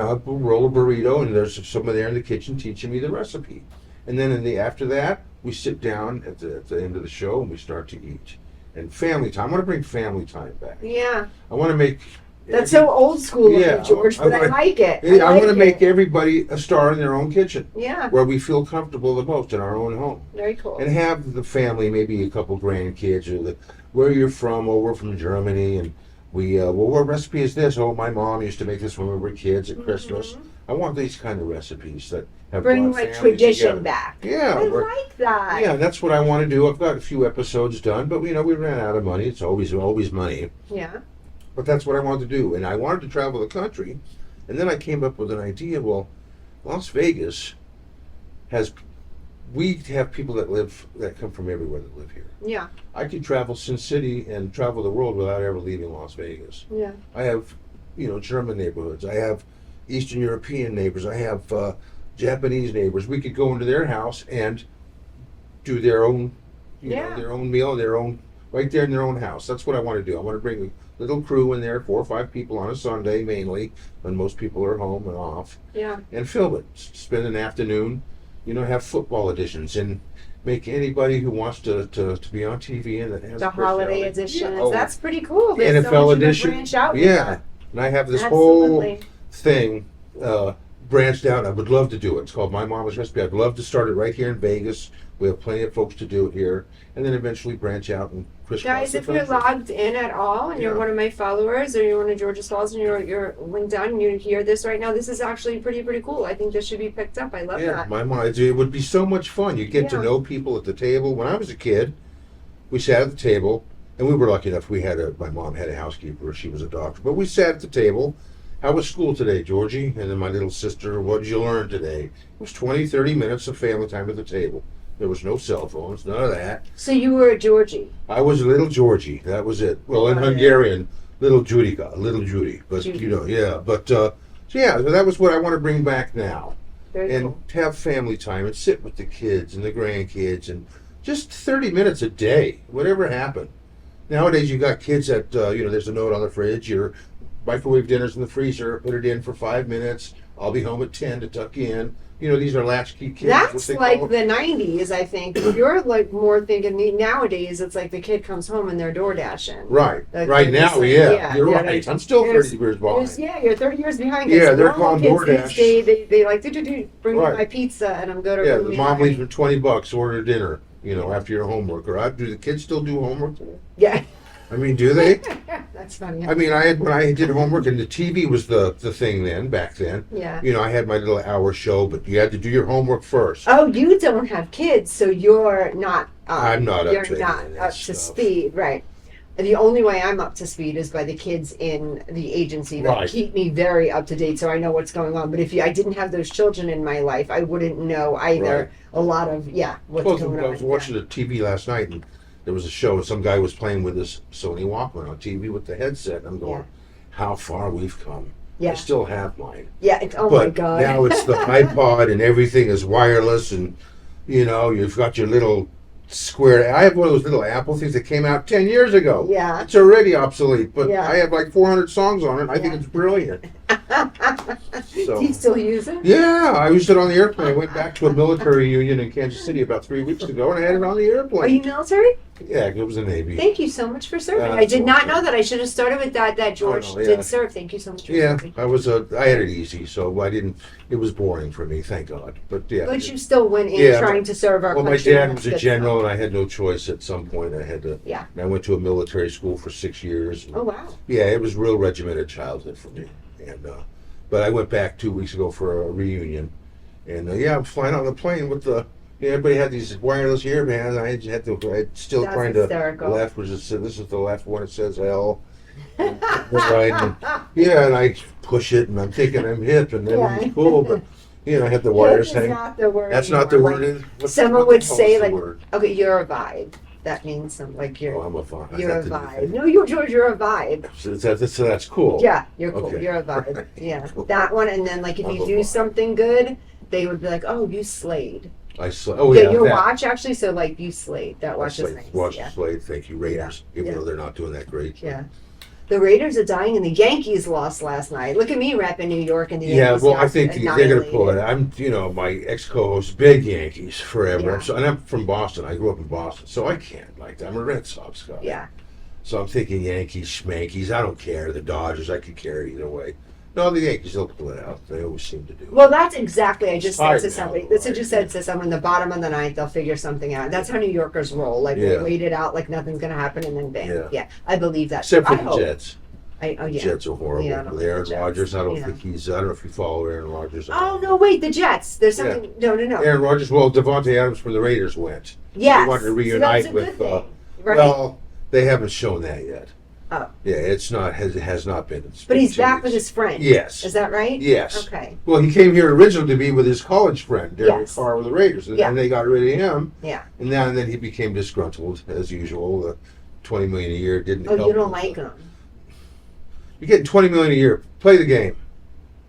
I'll roll a burrito, and there's someone there in the kitchen teaching me the recipe. And then after that, we sit down at the end of the show and we start to eat. And family time. I want to bring family time back. Yeah. I want to make... That's so old school of Yeah, you, George, but I wanna- like it. I want to like make it. everybody a star in their own kitchen, Yeah. where we feel comfortable the most in our own home. Very cool. And have the family, maybe a couple grandkids, or where you're from. Oh, we're from Germany, and we, what recipe is this? Oh, my mom used to make this when we were kids at Christmas. I want these kind of recipes that have Bring brought like families tradition together. back. Yeah, I we're- like that. Yeah, that's what I want to do. I've got a few episodes done, but we ran out of money. It's always money. Yeah. But that's what I wanted to do, and I wanted to travel the country. And then I came up with an idea. Well, Las Vegas we have people that come from everywhere that live here. Yeah. I could travel Sin City and travel the world without ever leaving Las Vegas. Yeah. I have, German neighborhoods. I have Eastern European neighbors. I have Japanese neighbors. We could go into their house and do their own, their own meal, right there in their own house. That's what I want to do. I want to bring a little crew in there, 4 or 5 people on a Sunday mainly, when most people are home and off, Yeah. and film it. Spend an afternoon, have football editions and make anybody who wants to be on TV and that has The a holiday personality. editions. Yeah, oh, That's pretty cool. There's so NFL much you can edition. branch out with Yeah. that. And I have this Absolutely. whole thing branched out. I would love to do it. It's called My Mama's Recipe. I'd love to start it right here in Vegas. We have plenty of folks to do it here, and then eventually branch out and crisscross Guys, the if you're country. logged in at all and you're Yeah. one of my followers or you're one of George's followers and you're linked on and you hear this right now, this is actually pretty cool. I think this should be picked up. I love Yeah, that. my mom. It would be so much fun. You get to Yeah. know people at the table. When I was a kid, we sat at the table, and we were lucky enough. My mom had a housekeeper. She was a doctor, but we sat at the table. How was school today, Georgie? And then my little sister, what did you learn today? It was 20, 30 minutes of family time at the table. There was no cell phones, none of that. So you were a Georgie. I was a little Georgie. That was it. Well, in Oh, yeah. Hungarian, little Judica, little Judy. But, Judy. yeah. But, so that was what I want to bring back now. Very And cool. to have family time and sit with the kids and the grandkids and just 30 minutes a day, whatever happened. Nowadays, you got kids that, there's a note on the fridge, you're microwave dinner's in the freezer. Put it in for 5 minutes. I'll be home at 10 to tuck in. You know, these are latchkey kids. what That's they like call the them. 90s, I think. You're like more thinking nowadays. It's like the kid comes home and they're door dashing. Right. Like, Right they're now, just like, yeah. You're yeah, right. they're- I'm still there's- 30 years behind. Yeah, you're 30 years behind. Yeah, us. they're Normal calling kids DoorDash. these days, they like, bring Right. me my pizza and I'm going to Yeah, room the me mom high. leaves with $20, order dinner, you know, after your homework. Or do the kids still do homework? Yeah. I mean, do they? That's funny. I mean, when I did homework, and the TV was the thing then, back then. Yeah. You know, I had my little hour show, but you had to do your homework first. Oh, you don't have kids, so you're not. I'm not up You're to not any of that up to stuff. speed, right? The only way I'm up to speed is by the kids in the agency that Right. keep me very up to date, so I know what's going on. But if I didn't have those children in my life, I wouldn't know either. Right. A lot of what's Well, going I on. was watching the TV last night, and there was a show, and some guy was playing with this Sony Walkman on TV with the headset, and I'm going, Yeah. how far we've come. Yeah. I still have mine. Yeah. Oh my But God. now it's the iPod, and everything is wireless, and, you know, you've got your little square. I have one of those little Apple things that came out 10 years ago. Yeah. It's already obsolete, but Yeah. I have like 400 songs on it. I think Yeah. it's brilliant. So, Do you still use it? yeah, I used it on the airplane. I went back to a military reunion in Kansas City about 3 weeks ago, and I had it on the airplane. Are you military? Yeah, it was the Navy. Thank you so much for serving. I That's did not awesome. know that. I should have started with that. That George know, yeah. did serve. Thank you so much for Yeah, serving. I had it easy, so I didn't. It was boring for me, thank God. But yeah. But you still went in Yeah, trying to serve our Well, my country. dad and was that's a good general, stuff. and I had no choice. At some point, I had to. Yeah. And I went to a military school for 6 years. And, Oh wow. yeah, it was real regimented childhood for me. And but I went back 2 weeks ago for a reunion, and yeah, I'm flying on the plane with the. Yeah, everybody had these wireless earbands. I had to. I still That's trying hysterical. to left, which is this is the left one. It says L. And right, and, yeah, and I push it, and I'm thinking I'm hip, and everything's cool, but you know, I had the wires Hip is hanging. not the word. That's not the anymore. word. Like, is- what- someone what would the hell say is the like, word? okay, you're a vibe. That means something like Oh, I'm a fine. you're a vibe. No, you're George. You're a vibe. So that's cool. Yeah, you're cool. Okay. You're a vibe. Yeah, that one. And then like if I'm you a do vibe. something good, they would be like, oh, you slayed. Oh yeah. Your that. watch actually. So like you slayed. That watch is Slade, nice. Watch Yeah. Slade. Thank you, Raiders. Even Yeah. though they're not doing that great. Yeah. The Raiders are dying and the Yankees lost last night. Look at me repping New York and the Yeah, Yankees. well, I got think they're going to pull it. annihilated. My ex-co-host, big Yankees forever. Yeah. And I'm from Boston. I grew up in Boston, so I can't like that. I'm a Red Sox guy. Yeah. So I'm thinking Yankees, Schmankies. I don't care. The Dodgers, I could care either way. No, the Yankees, they'll pull it out. They always seem to do. Well, that's exactly. I just said Tired to now, somebody. though, That's what right? you said to someone. The bottom of the ninth, they'll figure something out. That's how New Yorkers roll. Like Yeah. they wait it out, like nothing's going to happen, and then bam. Yeah. Yeah, I believe that. Except for I the hope. Jets. Yeah. The Jets are horrible. Yeah, I don't With like Aaron the Jets. Rodgers, I don't Yeah. think he's. I don't know if you follow Aaron Rodgers. Oh no! Wait, the Jets. There's something. No. Aaron Rodgers. Well, Devontae Adams from the Raiders went. Yes. They wanted to So reunite that's a with. good thing, right? Well, they haven't shown that yet. Oh. Yeah, it has not been. It's But been he's back with 2 weeks. his friend. Yes. Is that right? Yes. Okay. Well, he came here originally to be with his college friend, Derek Yes. Carr with the Raiders, and Yeah. then they got rid of him, Yeah. and then he became disgruntled as usual. $20 million a year didn't Oh, help. you don't him. like him. You're getting $20 million a year. Play the game.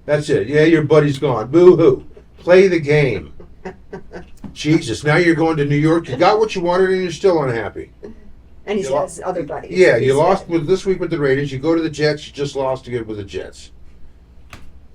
That's it. Yeah, your buddy's gone. Boo hoo. Play the game. Jesus, now you're going to New York. You got what you wanted, and you're still unhappy. And he You has other buddies. Yeah, He you said. lost this week with the Raiders. You go to the Jets. You just lost again with the Jets.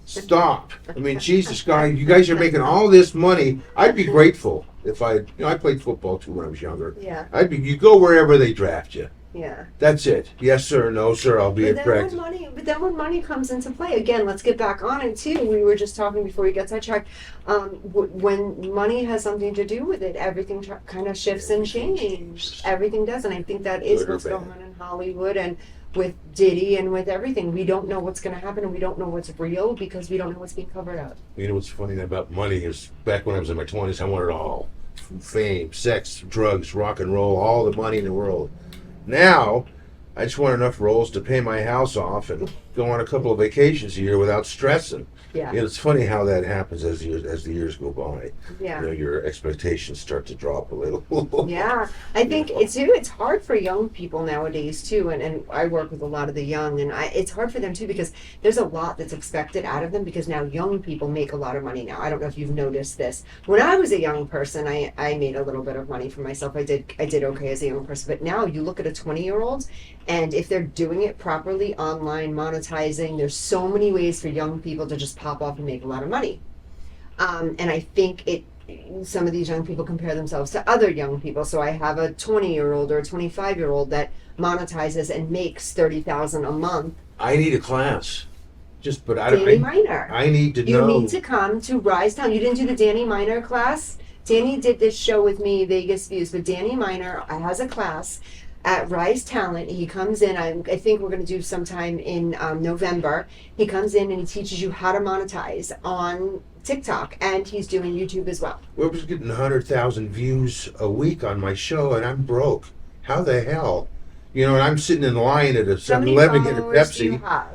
Stop. I mean, Jesus, guys, you guys are making all this money. I'd be grateful if I played football too when I was younger. Yeah. You go wherever they draft you. Yeah. That's it. Yes, sir. No, sir. I'll be But at then, practice. when money comes into play, again, let's get back on it too. We were just talking before we got sidetracked. When money has something to do with it, everything kind of shifts and changes. Everything does, and I think that is Good or what's going bad. on in Hollywood and with Diddy and with everything. We don't know what's going to happen, and we don't know what's real because we don't know what's being covered up. You know what's funny about money is back when I was in my 20s, I wanted it all. Fame, sex, drugs, rock and roll, all the money in the world. Now, I just want enough rolls to pay my house off and go on a couple of vacations a year without stressing. Yeah. You know, it's funny how that happens as the years go by. Yeah. You know, your expectations start to drop a little. Yeah, I think it's hard for young people nowadays too, and I work with a lot of the young, and it's hard for them too because there's a lot that's expected out of them because now young people make a lot of money now. I don't know if you've noticed this. When I was a young person, I made a little bit of money for myself. I did okay as a young person, but now you look at a 20-year-old, and if they're doing it properly online, monetizing monetizing. There's so many ways for young people to just pop off and make a lot of money. And I think some of these young people compare themselves to other young people. So I have a 20-year-old or a 25-year-old that monetizes and makes $30,000 a month. I need a class. But Danny Miner. I need to You know. need to come to Rise Town. You didn't do the Danny Miner class? Danny did this show with me, Vegas Views, but Danny Miner has a class at Rise Talent. He comes in, I think we're going to do sometime in November. He comes in and he teaches you how to monetize on TikTok, and he's doing YouTube as well. We was getting 100,000 views a week on my show, and I'm broke. How the hell? You know, and I'm sitting in line at a 7-Eleven getting a followers do you Pepsi. have?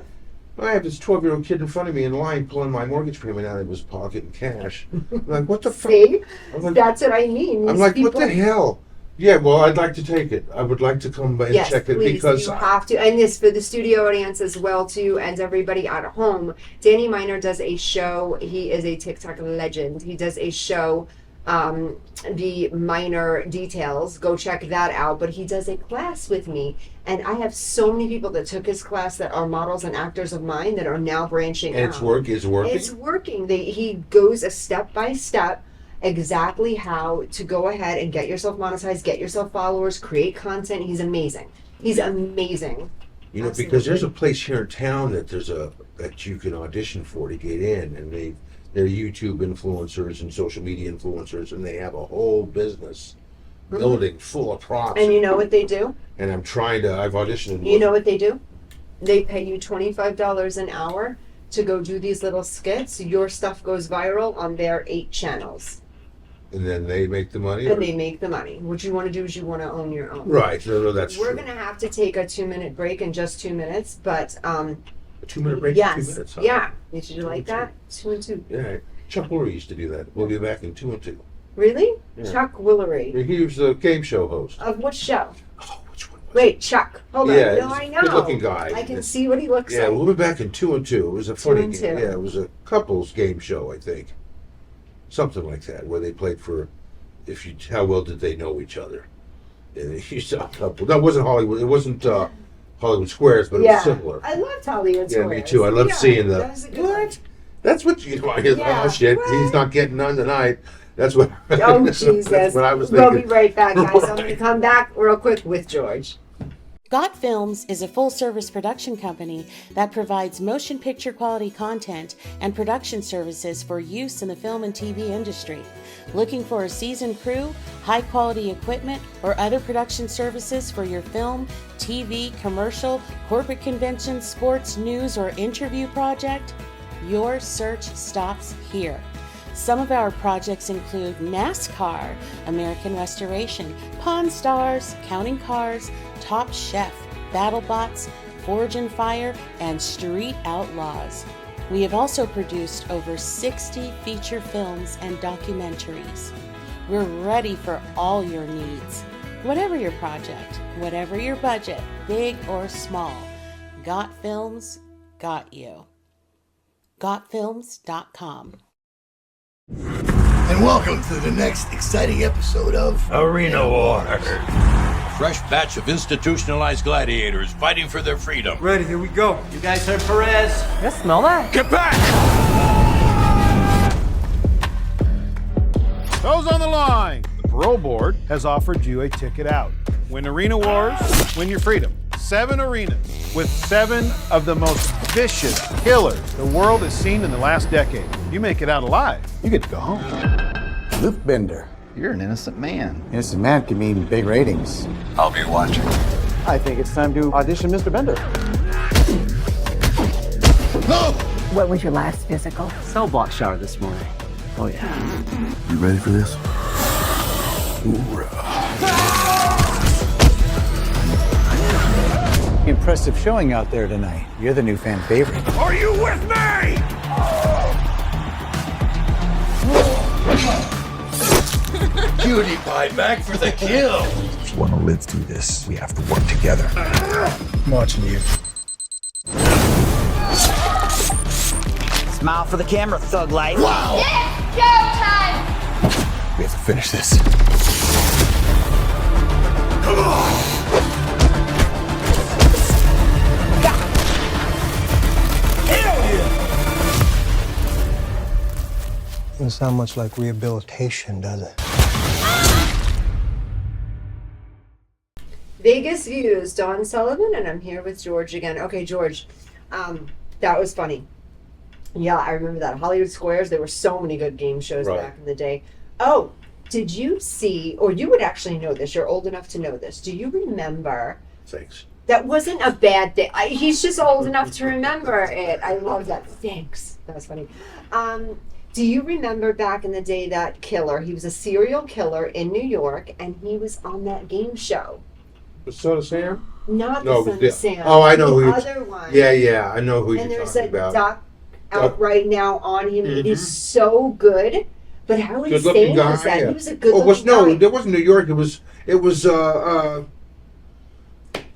I have this 12-year-old kid in front of me in line pulling my mortgage payment out of his pocket in cash. I'm like, what the fuck? See? I'm like, That's what I mean. I'm These like, people, what the hell? Yeah, well, I'd like to take it. I would like to come and Yes, check it please, because you have to. And this for the studio audience as well too, and everybody at home. Danny Miner does a show. He is a TikTok legend. He does a show, the Minor Details. Go check that out. But he does a class with me, and I have so many people that took his class that are models and actors of mine that are now branching and out. it's working. It's working. He goes a step by step exactly how to go ahead and get yourself monetized, get yourself followers, create content. He's amazing. He's amazing. You know, Absolutely. because there's a place here in town that that you can audition for to get in, and they're YouTube influencers and social media influencers, and they have a whole business building full of props. And you know what they do? And I've auditioned. You know what they do? They pay you $25 an hour to go do these little skits. Your stuff goes viral on their 8 channels. And then they make the money? And they make the money. What you want to do is you want to own your own. Right. No, that's We're true. going to have to take a 2-minute break in just 2 minutes, but A 2-minute break yes. in 2 minutes. Huh? Yeah. Did you like that? 2 and 2. Yeah. Chuck Woolery used to do that. We'll be back in 2 and 2. Really? Yeah. Chuck Woolery. He was the game show host. Of what show? Oh, which one was Wait, Chuck. Hold Yeah, on. he's No, a I know. good-looking guy. I can see what he looks Yeah, like. we'll be back in 2 and 2. It was a funny and game. 2. Yeah, it was a couples game show, I think. Something like that, where they played for how well did they know each other. And they used to couple. That wasn't Hollywood. It wasn't Hollywood Squares, but it was similar. I loved Hollywood Yeah, Squares. me too. I love seeing that was a good one. what? That's what you know. Yeah, Oh shit, what? he's not getting none tonight. That's what. Oh, Jesus. That's what I was We'll be thinking. right back, guys. I'm going to come back real quick with George. Got Films is a full-service production company that provides motion picture quality content and production services for use in the film and TV industry. Looking for a seasoned crew, high-quality equipment, or other production services for your film, TV, commercial, corporate convention, sports, news, or interview project? Your search stops here. Some of our projects include NASCAR, American Restoration, Pawn Stars, Counting Cars, Top Chef, BattleBots, Forge and Fire, and Street Outlaws. We have also produced over 60 feature films and documentaries. We're ready for all your needs. Whatever your project, whatever your budget, big or small, Got Films got you. GotFilms.com. And welcome to the next exciting episode of Arena Wars. Fresh batch of institutionalized gladiators fighting for their freedom. Ready, here we go. You guys heard Perez? Yes, smell that. Get back! Those on the line. The parole board has offered you a ticket out. Win Arena Wars, win your freedom. 7 arenas with 7 of the most vicious killers the world has seen in the last decade. You make it out alive, you get to go home. Luke Bender. You're an innocent man. Innocent man can mean big ratings. I'll be watching. I think it's time to audition Mr. Bender. No! What was your last physical? Cell block shower this morning. Oh yeah. You ready for this? Impressive showing out there tonight. You're the new fan favorite. Are you with me? Cutie pie back for the kill. If you want to live through this, we have to work together. I'm watching you. Smile for the camera, thug life. Wow! It's showtime! We have to finish this. Come on! Doesn't sound much like rehabilitation, does it? Vegas Views, Dawn Sullivan, and I'm here with George again. Okay, George, that was funny. Yeah, I remember that. Hollywood Squares, there were so many good game shows back in the day. Oh, did you see, or you would actually know this, you're old enough to know this. Do you remember? Thanks. That wasn't a bad thing. He's just old enough to remember it. I love that. Thanks. That was funny. Do you remember back in the day that killer? He was a serial killer in New York, and he was on that game show. The Son of Sam? Not No, the Son of Sam. Oh, I know who the you're other one. Yeah, I know who And you're there's talking a about. doc out right now on him. It is so good. But how Good-looking insane guy. was that? Yeah. He was a good-looking guy. There wasn't New York. It was.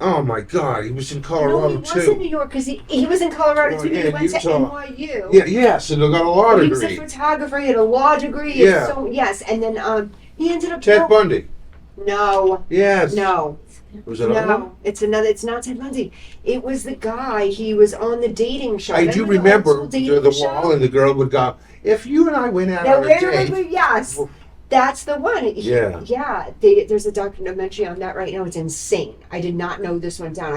Oh my God! He was in Colorado No, he was in New York because he was in Colorado too. yeah, He went to Utah. NYU. Yeah, yes, and they got a law He was a degree. photographer. He had a law degree. Yeah. So, yes, and then he ended up. Ted Bundy. No. Yes. No. Was it another one? No, it's another. It's not Ted Bundy. It was the guy. He was on the dating show. I do remember the wall, and the girl would go, "If you and I went out on a date." Yes, that's the one. Yeah. There's a documentary on that right now. It's insane. I did not know this went down.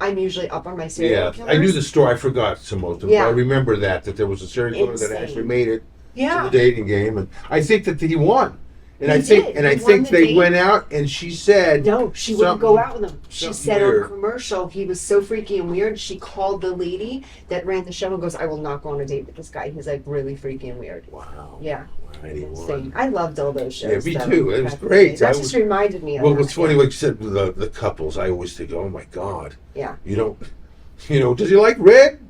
I'm usually up on my serial killers. I knew the story. I forgot some of them. Yeah. But I remember that there was a serial killer that Insane. actually made it Yeah. to the dating game, and I think that he won. And He I think, did. and I He won think the they date. went out, and she said, No, she wouldn't go out with him. She something said weird. on commercial he was so freaky and weird. She called the lady that ran the show and goes, "I will not go on a date with this guy. He's like really freaky and weird." Wow. Yeah. Right, he won. Insane. I loved all those shows. Yeah, me though, too. It was back in the great. day. That I just was- reminded me of Well, that. what's funny, like you said, with the couples, I always think, oh my God, Yeah. you don't, does he like red?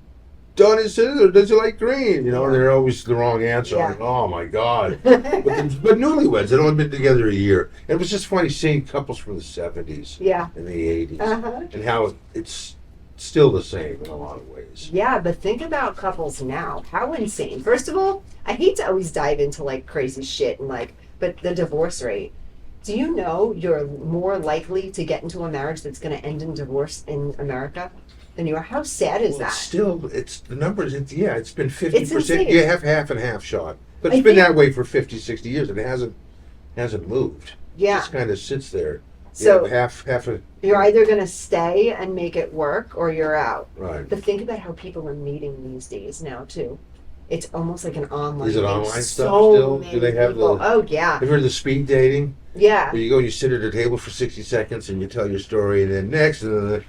Done his or does he like green? And they're always the wrong answer. Yeah. Like, oh my God. but newlyweds, they'd only been together a year. And it was just funny seeing couples from the 70s Yeah. and the 80s Uh-huh. and how it's still the same in a lot of ways. Yeah, but think about couples now. How insane. First of all, I hate to always dive into like crazy shit and but the divorce rate. Do you know you're more likely to get into a marriage that's going to end in divorce in America than you are? How sad is that? It's the numbers. It's been 50%. insane. You have half and half shot. But I it's been think- that way for 50, 60 years, and it hasn't moved. Yeah. It just kind of sits there. So- half a You're either going to stay and make it work or you're out. right. But think about how people are meeting these days now, too. It's almost like an online Is it thing. online So stuff still? many Do they have people. the? Oh, yeah. Have you heard of the speed dating? Yeah. Where you go and you sit at a table for 60 seconds and you tell your story, and then next, and then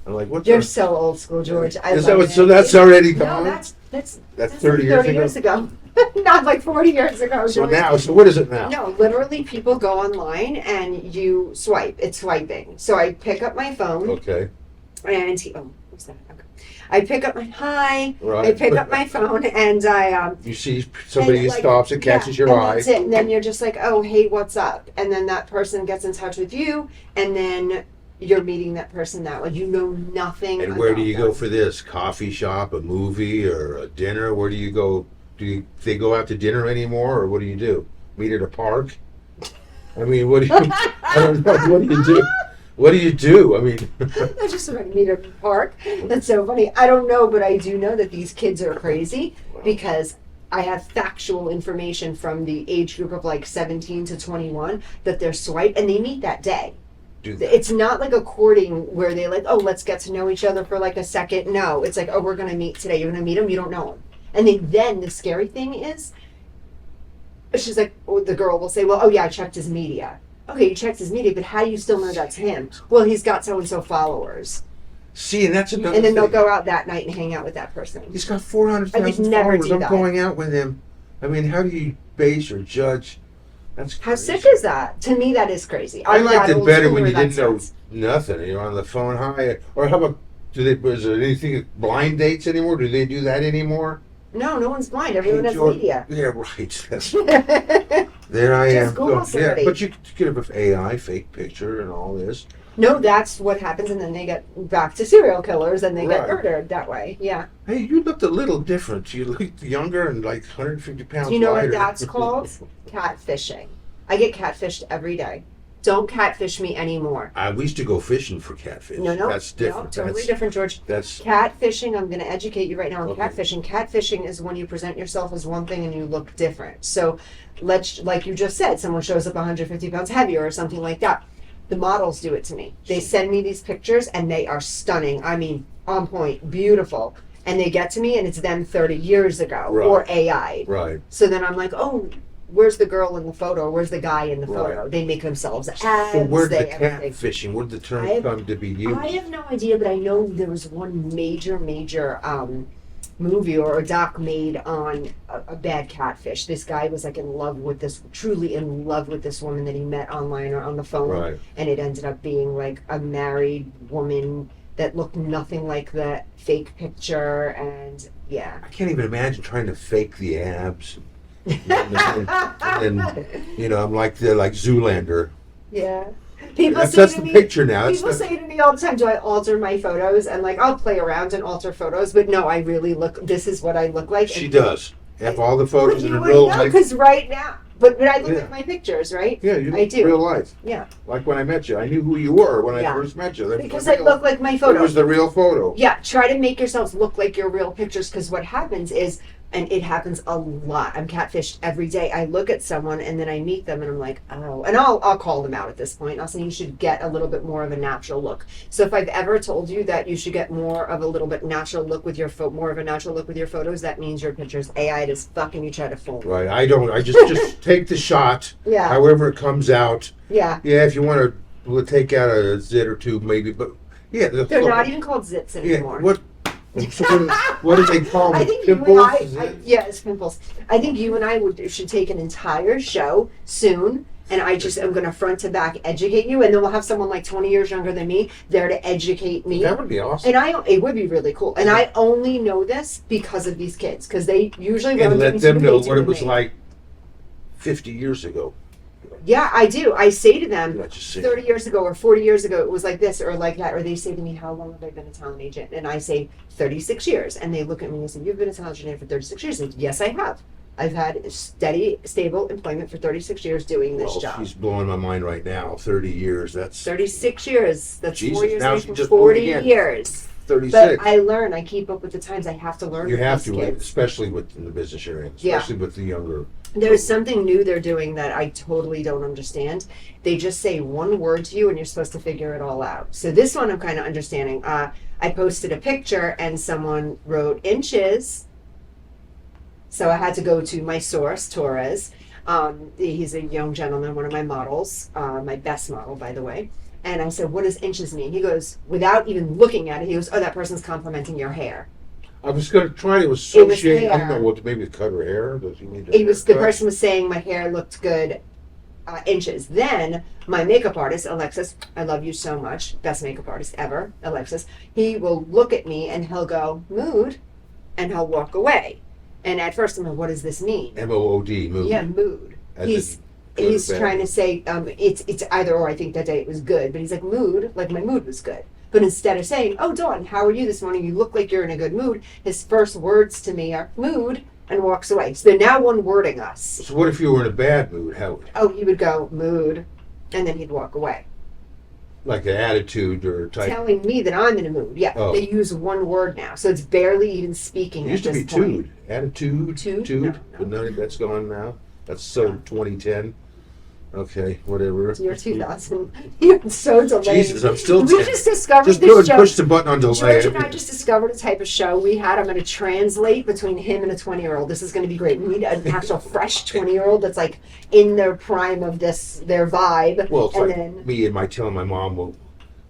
I'm like, what's You're that? so old school, George. I Is love that what? it. So that's already No, gone. that's That's 30 like years ago? Not like 40 years ago. So George. so what is it now? No, literally people go online and you swipe. It's swiping. So I pick up my phone Okay. and what's that? Okay. I pick up I Right. pick up my phone and I You see somebody and, stops and catches your and eye. That's it. And then you're just like, oh, hey, what's up? And then that person gets in touch with you, and then you're meeting that person that way. You know nothing. And where do about you go them. for this? Coffee shop, a movie, or a dinner? Where do you go? They go out to dinner anymore, or what do you do? Meet at a park? I mean, what do you? I don't know. What do you do? What do you do? I mean, I just want to meet at a park. That's so funny. I don't know, but I do know that these kids are crazy because I have factual information from the age group of like 17 to 21 that they're swiped and they meet that day. do that. It's not like a courting where they like, oh, let's get to know each other for like a second. No, it's like, oh, we're going to meet today. You're going to meet him. You don't know him. And then the scary thing is, she's like, the girl will say, well, oh yeah, I checked his media. Okay, you checked his media, but how do you still know that's him? Well, he's got so-and-so followers. See, and that's another And then they'll thing. go out that night and hang out with that person. He's got I 400,000 would never followers. do I'm that. going out with him. I mean, how do you base or judge? That's How crazy. sick is that? To me, that is crazy. I I'm liked that it old better school when where you didn't that know sense. nothing. You're on the phone. Hi. Or how about, is there anything, blind dates anymore? Do they do that anymore? No, no one's blind. Everyone Hey, has George- media. Yeah, right. That's, there I Just am. Google Yeah, somebody. but you could have an AI fake picture and all this. No, that's what happens, and then they get back to serial killers, and they get Right. murdered that way. Yeah. Hey, you looked a little different. You looked younger and like 150 pounds Do you know lighter. what that's called? Catfishing. I get catfished every day. Don't catfish me anymore. We used to go fishing for catfish. No, That's different. No, totally different, George. That's Catfishing, I'm going to educate you right now on Okay. catfishing. Catfishing is when you present yourself as one thing and you look different. So, like you just said, someone shows up 150 pounds heavier or something like that. The models do it to me. They send me these pictures and they are stunning. I mean, on point, beautiful. And they get to me and it's them 30 years ago or AI. right. So then I'm like, oh, where's the girl in the photo? Where's the guy in the photo? Right. They make themselves abs. So where'd the everything. catfishing? Where'd the term I have- come to be used? I have no idea, but I know there was one major movie or a doc made on a bad catfish. This guy was like truly in love with this woman that he met online or on the phone. Right. And it ended up being like a married woman that looked nothing like the fake picture. And yeah. I can't even imagine trying to fake the abs. and I'm like Zoolander. Yeah. People That's say the to me, picture now. People say to me all the time, do I alter my photos? And like, I'll play around and alter photos, but no, I really this is what I look like. She does. Have all the photos in you real would know, life. because right now, but I look Yeah. at my pictures, right? Yeah, you I do. real life. Yeah. Like when I met you. I knew who you were when Yeah. I first met you. That was Because the I real- look like my It photos. was the real photo. Yeah, try to make yourselves look like your real pictures, because what happens is, and it happens a lot, I'm catfished every day. I look at someone and then I meet them and I'm like, oh, and I'll call them out at this point. I'll say you should get a little bit more of a natural look. So if I've ever told you that you should get more of a little bit natural look with your more of a natural look with your photos, that means your picture's AI'd as fuck and you try to fool me. Right. I don't. I just take the shot. Yeah. However it comes out. Yeah. Yeah. If you want to take out a zit or two, maybe. But yeah. They're not even called zits Yeah. anymore. So what do they call them? I think you Pimples? and it's pimples. I think you and I should take an entire show soon, and I'm going to front to back educate you, and then we'll have someone like 20 years younger than me there to educate me. That would be awesome. And it would be really cool. And I only know this because of these kids, because they usually learn And let things them from know me what too it was than me. like 50 years ago. Yeah, I do. I say to them, Not just saying. 30 years ago or 40 years ago, it was like this or like that. Or they say to me, how long have I been a talent agent? And I say, 36 years. And they look at me and say, you've been a talent agent for 36 years. And yes, I have. I've had steady, stable employment for 36 years doing this Well, job. she's blowing my mind right now. 30 years. That's 36 years. That's Jesus, 4 years now away she from just 40 moved again. years. 36. But I learn. I keep up with the times. I have to learn You with have these to, kids. especially within the business area, Yeah. especially with the younger. There's something new they're doing that I totally don't understand. They just say one word to you and you're supposed to figure it all out. So this one I'm kind of understanding. I posted a picture and someone wrote inches. So I had to go to my source, Torres. He's a young gentleman, one of my models, my best model, by the way. And I said, what does inches mean? He goes, without even looking at it, he goes, oh, that person's complimenting your hair. I was going to try to associate. I don't know what, maybe cut her hair. Does he need to? The person was saying my hair looked good, inches. Then my makeup artist, Alexis, I love you so much, best makeup artist ever, Alexis. He will look at me and he'll go mood, and he'll walk away. And at first I'm like, what does this mean? MOOD, mood. Yeah, mood. As He's in good or he's bad? trying to say it's either or. I think that day it was good, but he's like mood, like my mood was good. But instead of saying, oh, Dawn, how are you this morning? You look like you're in a good mood. His first words to me are mood, and walks away. So they're now one-wording us. So what if you were in a bad mood? How, Oh, he would go mood, and then he'd walk away, like an attitude or type? telling me that I'm in a mood. Yeah, Oh. they use one word now, so it's barely even speaking. It used to at be this point. tude. Attitude? Tude? No. But none, that's gone now. That's so 2010. Okay, whatever. You're 2000. You're so delayed. Jesus, I'm still We 10. just discovered Just this show. push the button on delay. George and I just discovered a type of show we had. I'm going to translate between him and a 20-year-old. This is going to be great. We need an actual fresh 20-year-old that's like in their prime of their vibe. Well, it's and like then me and telling my mom, well,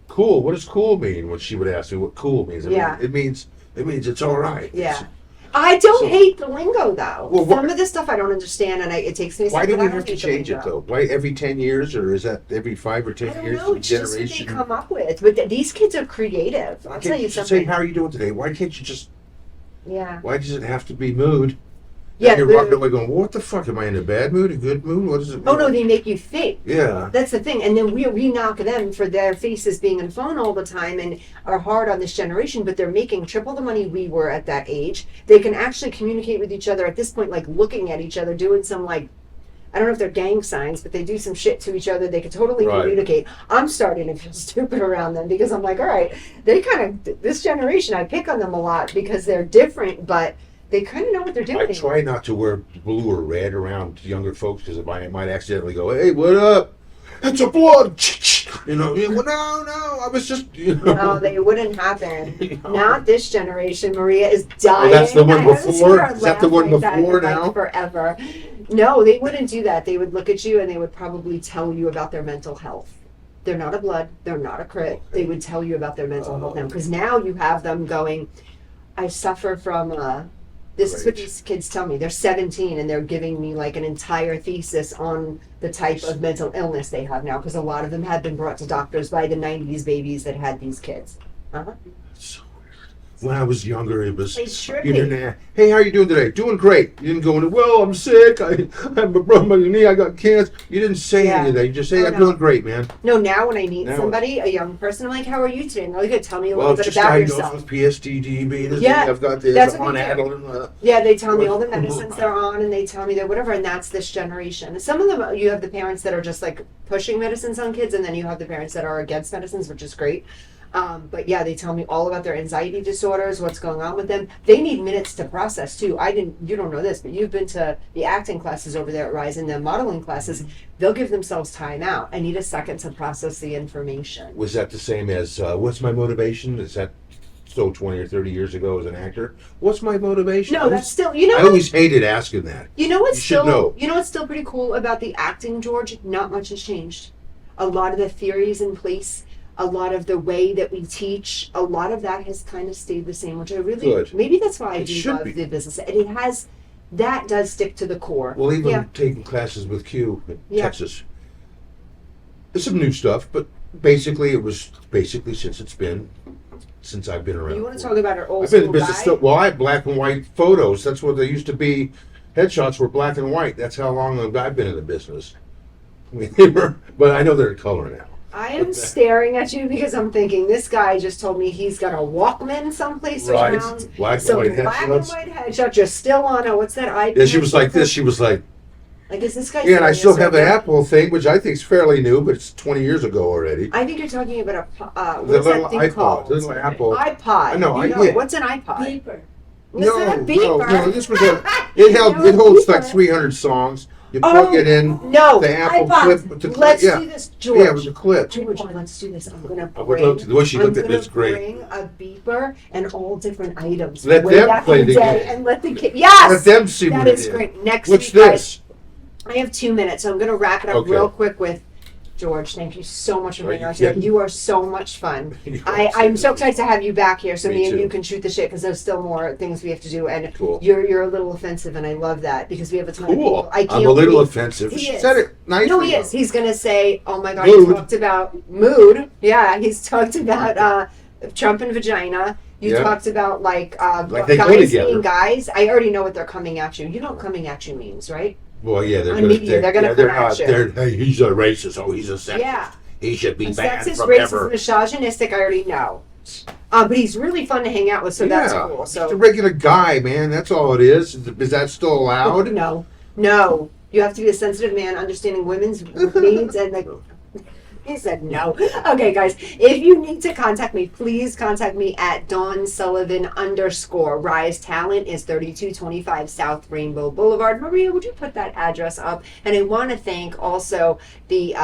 cool. What does cool mean? When she would ask me what cool means, Yeah. it means it's all right. yeah. I don't So- hate the lingo though. Well, Some of this stuff I don't understand, and it takes me a Why second. do but we I don't have to hate the change it lingo. though? Why every 10 years, or is that every 5 or 10 I don't years? know. a It's just what they generation? come up with. But these kids are creative. I'll Why tell can't you just something. say, how are you doing today? Why can't you just? Yeah. Why does it have to be mood? Yeah, And you're the- walking away going, what the fuck? Am I in a bad mood, a good mood? What does it mean? Oh no, they make you think. Yeah. That's the thing. And then we knock them for their faces being on the phone all the time and are hard on this generation, but they're making triple the money we were at that age. They can actually communicate with each other at this point, like looking at each other, doing some like I don't know if they're gang signs, but they do some shit to each other. They could totally Right. communicate. I'm starting to feel stupid around them because I'm like, all right, they kind of, this generation, I pick on them a lot because they're different, but they kind of know what they're doing. I try not to wear blue or red around younger folks because I might accidentally go, "Hey, what up? It's a blood." You know, well, no, I was just, you know. No, they wouldn't happen. Not this generation. Maria is dying. Oh, that's the one I haven't seen before? her Is that the laugh one like that in, before like, now? forever. No, they wouldn't do that. They would look at you and they would probably tell you about their mental health. They're not a blood. They're not a crit. They would tell you about their mental health now. Because now you have them going, I suffer from, this is what these kids tell me. They're 17 and they're giving me like an entire thesis on the type of mental illness they have now. Because a lot of them had been brought to doctors by the 90s babies that had these kids. Uh-huh. So weird. When I was younger, it was, It should you be. didn't ask, "Hey, how are you doing today?" "Doing great." You didn't go into, "Well, I'm sick. I broke my knee. I got cancer." You didn't say any of that. You just say, Oh, "I'm no. doing great, man." No, now when I meet Now- somebody, a young person, I'm like, how are you today? And they're like, tell me a Well, little it's bit just about diagnosed yourself. with PSTD, beta, Yeah, I've got this, that's I'm what on they do. Adderall. Yeah, they tell me all the medicines they're on, and they tell me that whatever, and that's this generation. Some of them, you have the parents that are just like pushing medicines on kids, and then you have the parents that are against medicines, which is great. But yeah, they tell me all about their anxiety disorders, what's going on with them. They need minutes to process too. You don't know this, but you've been to the acting classes over there at Rise and the modeling classes. They'll give themselves time out. I need a second to process the information. Was that the same as, what's my motivation? Is that so 20 or 30 years ago as an actor? What's my motivation? No, that's still, you know, I always hated asking that. You know what's You should still know. you know what's still pretty cool about the acting, George? Not much has changed. A lot of the theories in place, a lot of the way that we teach, a lot of that has kind of stayed the same, which I really Good. maybe that's why I It do should love be. the business. And it has that does stick to the core. Well, even yeah. taking classes with Q in Yeah. Texas. There's some new stuff, but basically since I've been around. You want to talk about our old I've been in school the business guy? still. Well, I have black and white photos. That's what they used to be. Headshots were black and white. That's how long I've been in the business. I mean, they were, but I know they're in color now. I am staring at you because I'm thinking this guy just told me he's got a Walkman someplace Right. around. Black and So white black and headshots. white headshot. You're still on a what's that iPad? Yeah, she was like this. She was like, Like, is this guy? yeah, and I serious still right have the now? Apple thing, which I think is fairly new, but it's 20 years ago already. I think you're talking about The what's little that thing iPod, called? the little Apple. iPod. I know, You yeah. What's an iPod? Beeper. Is it a beeper? No, this was a. It holds like 300 songs. You plug it in. No, The Apple iPod. clip. The Let's yeah. do this, George. Yeah, it was a clip. George, let's do this. I'm gonna I bring. would love to. The way she looked at I'm it is gonna great. bring a beeper and all different items. Let way them back play in the day game. And let the kid. Yes. Let them see what That it is is. great. Next What's week, guys, this? I have 2 minutes, so I'm going to wrap it up Okay. real quick with George. Thank you so much for Are being you on today. kidding? You are so much fun. You I'm so excited to have you back here, so Me me and too. you can shoot the shit because there's still more things we have to do. And Cool. you're a little offensive, and I love that because we have a ton of Cool. people. I can't I'm a little believe- offensive. He She is. said it nicely. No, he is. He's gonna say, "Oh my God, Mood. he talked about mood." Yeah, he's talked about Trump and vagina. You Yeah. talked about like they go guys together. being guys. I already know what they're coming at you. You know what coming at you means, right? Well, yeah, they're On gonna. media, they're gonna they're come at not. you. Hey, he's a racist. Oh, he's a sexist. Yeah. He should be banned Sexist, from racist, ever. misogynistic. I already know. But he's really fun to hang out with, so that's cool. Just a So regular guy, man. That's all it is. Is that still allowed? no. You have to be a sensitive man, understanding women's needs and like. He said no. Okay, guys, if you need to contact me, please contact me at Dawn Sullivan _ Rise Talent is 3225 South Rainbow Boulevard. Maria, would you put that address up? And I want to thank also the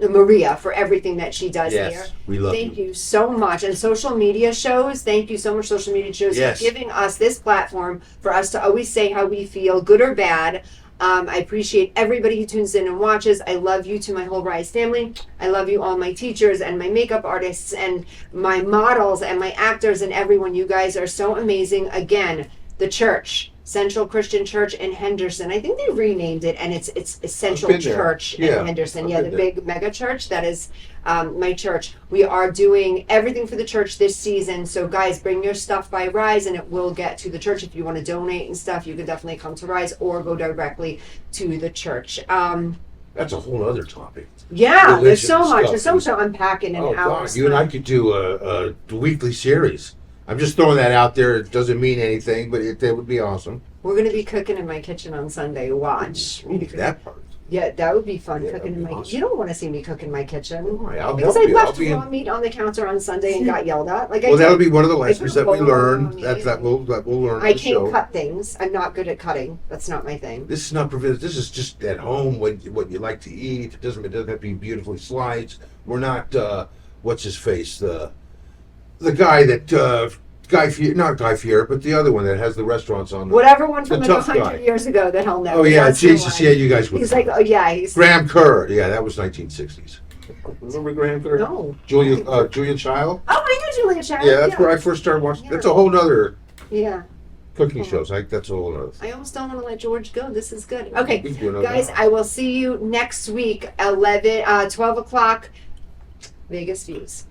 Maria for everything that she does Yes, here. we love Thank you so much. And social media shows, thank you so much, social media shows, Yes. for giving us this platform for us to always say how we feel, good or bad. I appreciate everybody who tunes in and watches. I love you to my whole Rise family. I love you, all my teachers and my makeup artists and my models and my actors and everyone. You guys are so amazing. Again, the church, Central Christian Church in Henderson. I think they renamed it, and it's Central been there. Church Yeah, in Henderson. I've Yeah, been the there. big mega church. That is my church. We are doing everything for the church this season. So guys, bring your stuff by Rise and it will get to the church. If you want to donate and stuff, you can definitely come to Rise or go directly to the church. That's a whole other topic. Yeah, Religion there's so and much. stuff. There's so much to unpack in an Oh hour. God, you and I could do a weekly series. I'm just throwing that out there. It doesn't mean anything, but that would be awesome. We're going to be cooking in my kitchen on Sunday. Watch. Ooh, that part. Yeah, that would be fun, cooking in my awesome. You don't want to see me cook in my kitchen. All right, I'll Because help I you. I'll left be raw in. meat on the counter on Sunday and got yelled at. Like, Well, that'll be one of the I lessons put a that we bowl learn. on That we'll learn on I the show. can't cut things. I'm not good at cutting. That's not my thing. This is not preventative. This is just at home what you like to eat. It doesn't have to be beautifully sliced. We're not what's his face, the guy that Guy Fieri, not Guy Fieri, but the other one that has the restaurants on. Whatever one from the like tough 100 guy. years ago that he'll know. Oh yeah, That's the Jesus, one. yeah, you guys would. He's like, oh yeah, he's Graham Kerr. Yeah, that was 1960s. Remember Graham Kerr? No. Julia Child. Oh, I know Julia Child. Yeah, that's where I first started watching. That's a whole nother Yeah. cooking shows. That's a whole other. I almost don't want to let George go. This is good. Okay, We can do another guys, hour. I will see you next week, 12 o'clock, Vegas Views.